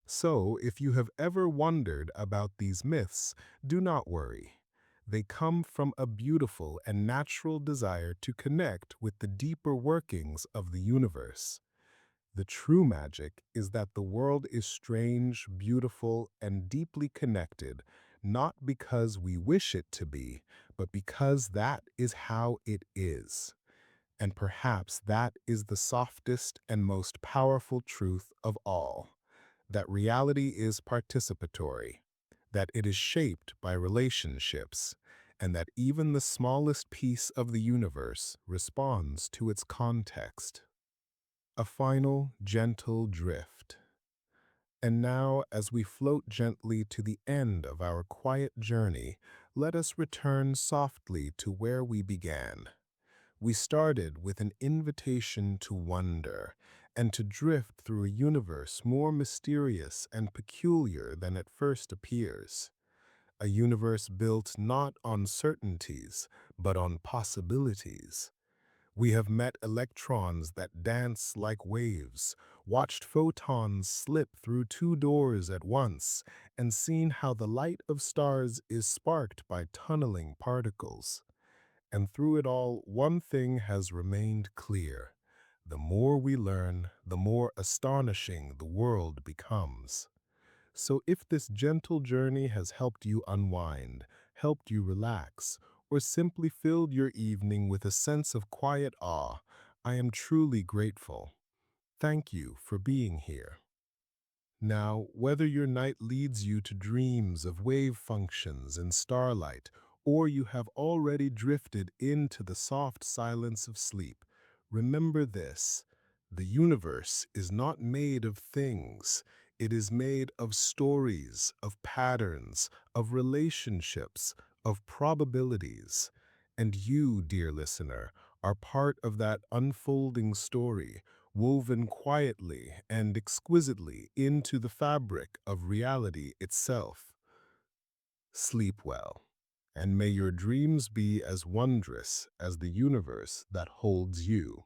So, if you have ever wondered about these myths, do not worry. They come from a beautiful and natural desire to connect with the deeper workings of the universe. The true magic is that the world is strange, beautiful, and deeply connected, not because we wish it to be, but because that is how it is. And perhaps that is the softest and most powerful truth of all, that reality is participatory, that it is shaped by relationships, and that even the smallest piece of the universe responds to its context. A final, gentle drift. And now, as we float gently to the end of our quiet journey, let us return softly to where we began. We started with an invitation to wonder and to drift through a universe more mysterious and peculiar than it first appears. A universe built not on certainties, but on possibilities. We have met electrons that dance like waves, watched photons slip through two doors at once, and seen how the light of stars is sparked by tunneling particles. And through it all, one thing has remained clear. The more we learn, the more astonishing the world becomes. So if this gentle journey has helped you unwind, helped you relax, or simply filled your evening with a sense of quiet awe, I am truly grateful. Thank you for being here. Now, whether your night leads you to dreams of wave functions and starlight, or you have already drifted into the soft silence of sleep, remember this: the universe is not made of things. It is made of stories, of patterns, of relationships, of probabilities. And you, dear listener, are part of that unfolding story, woven quietly and exquisitely into the fabric of reality itself. Sleep well, and may your dreams be as wondrous as the universe that holds you.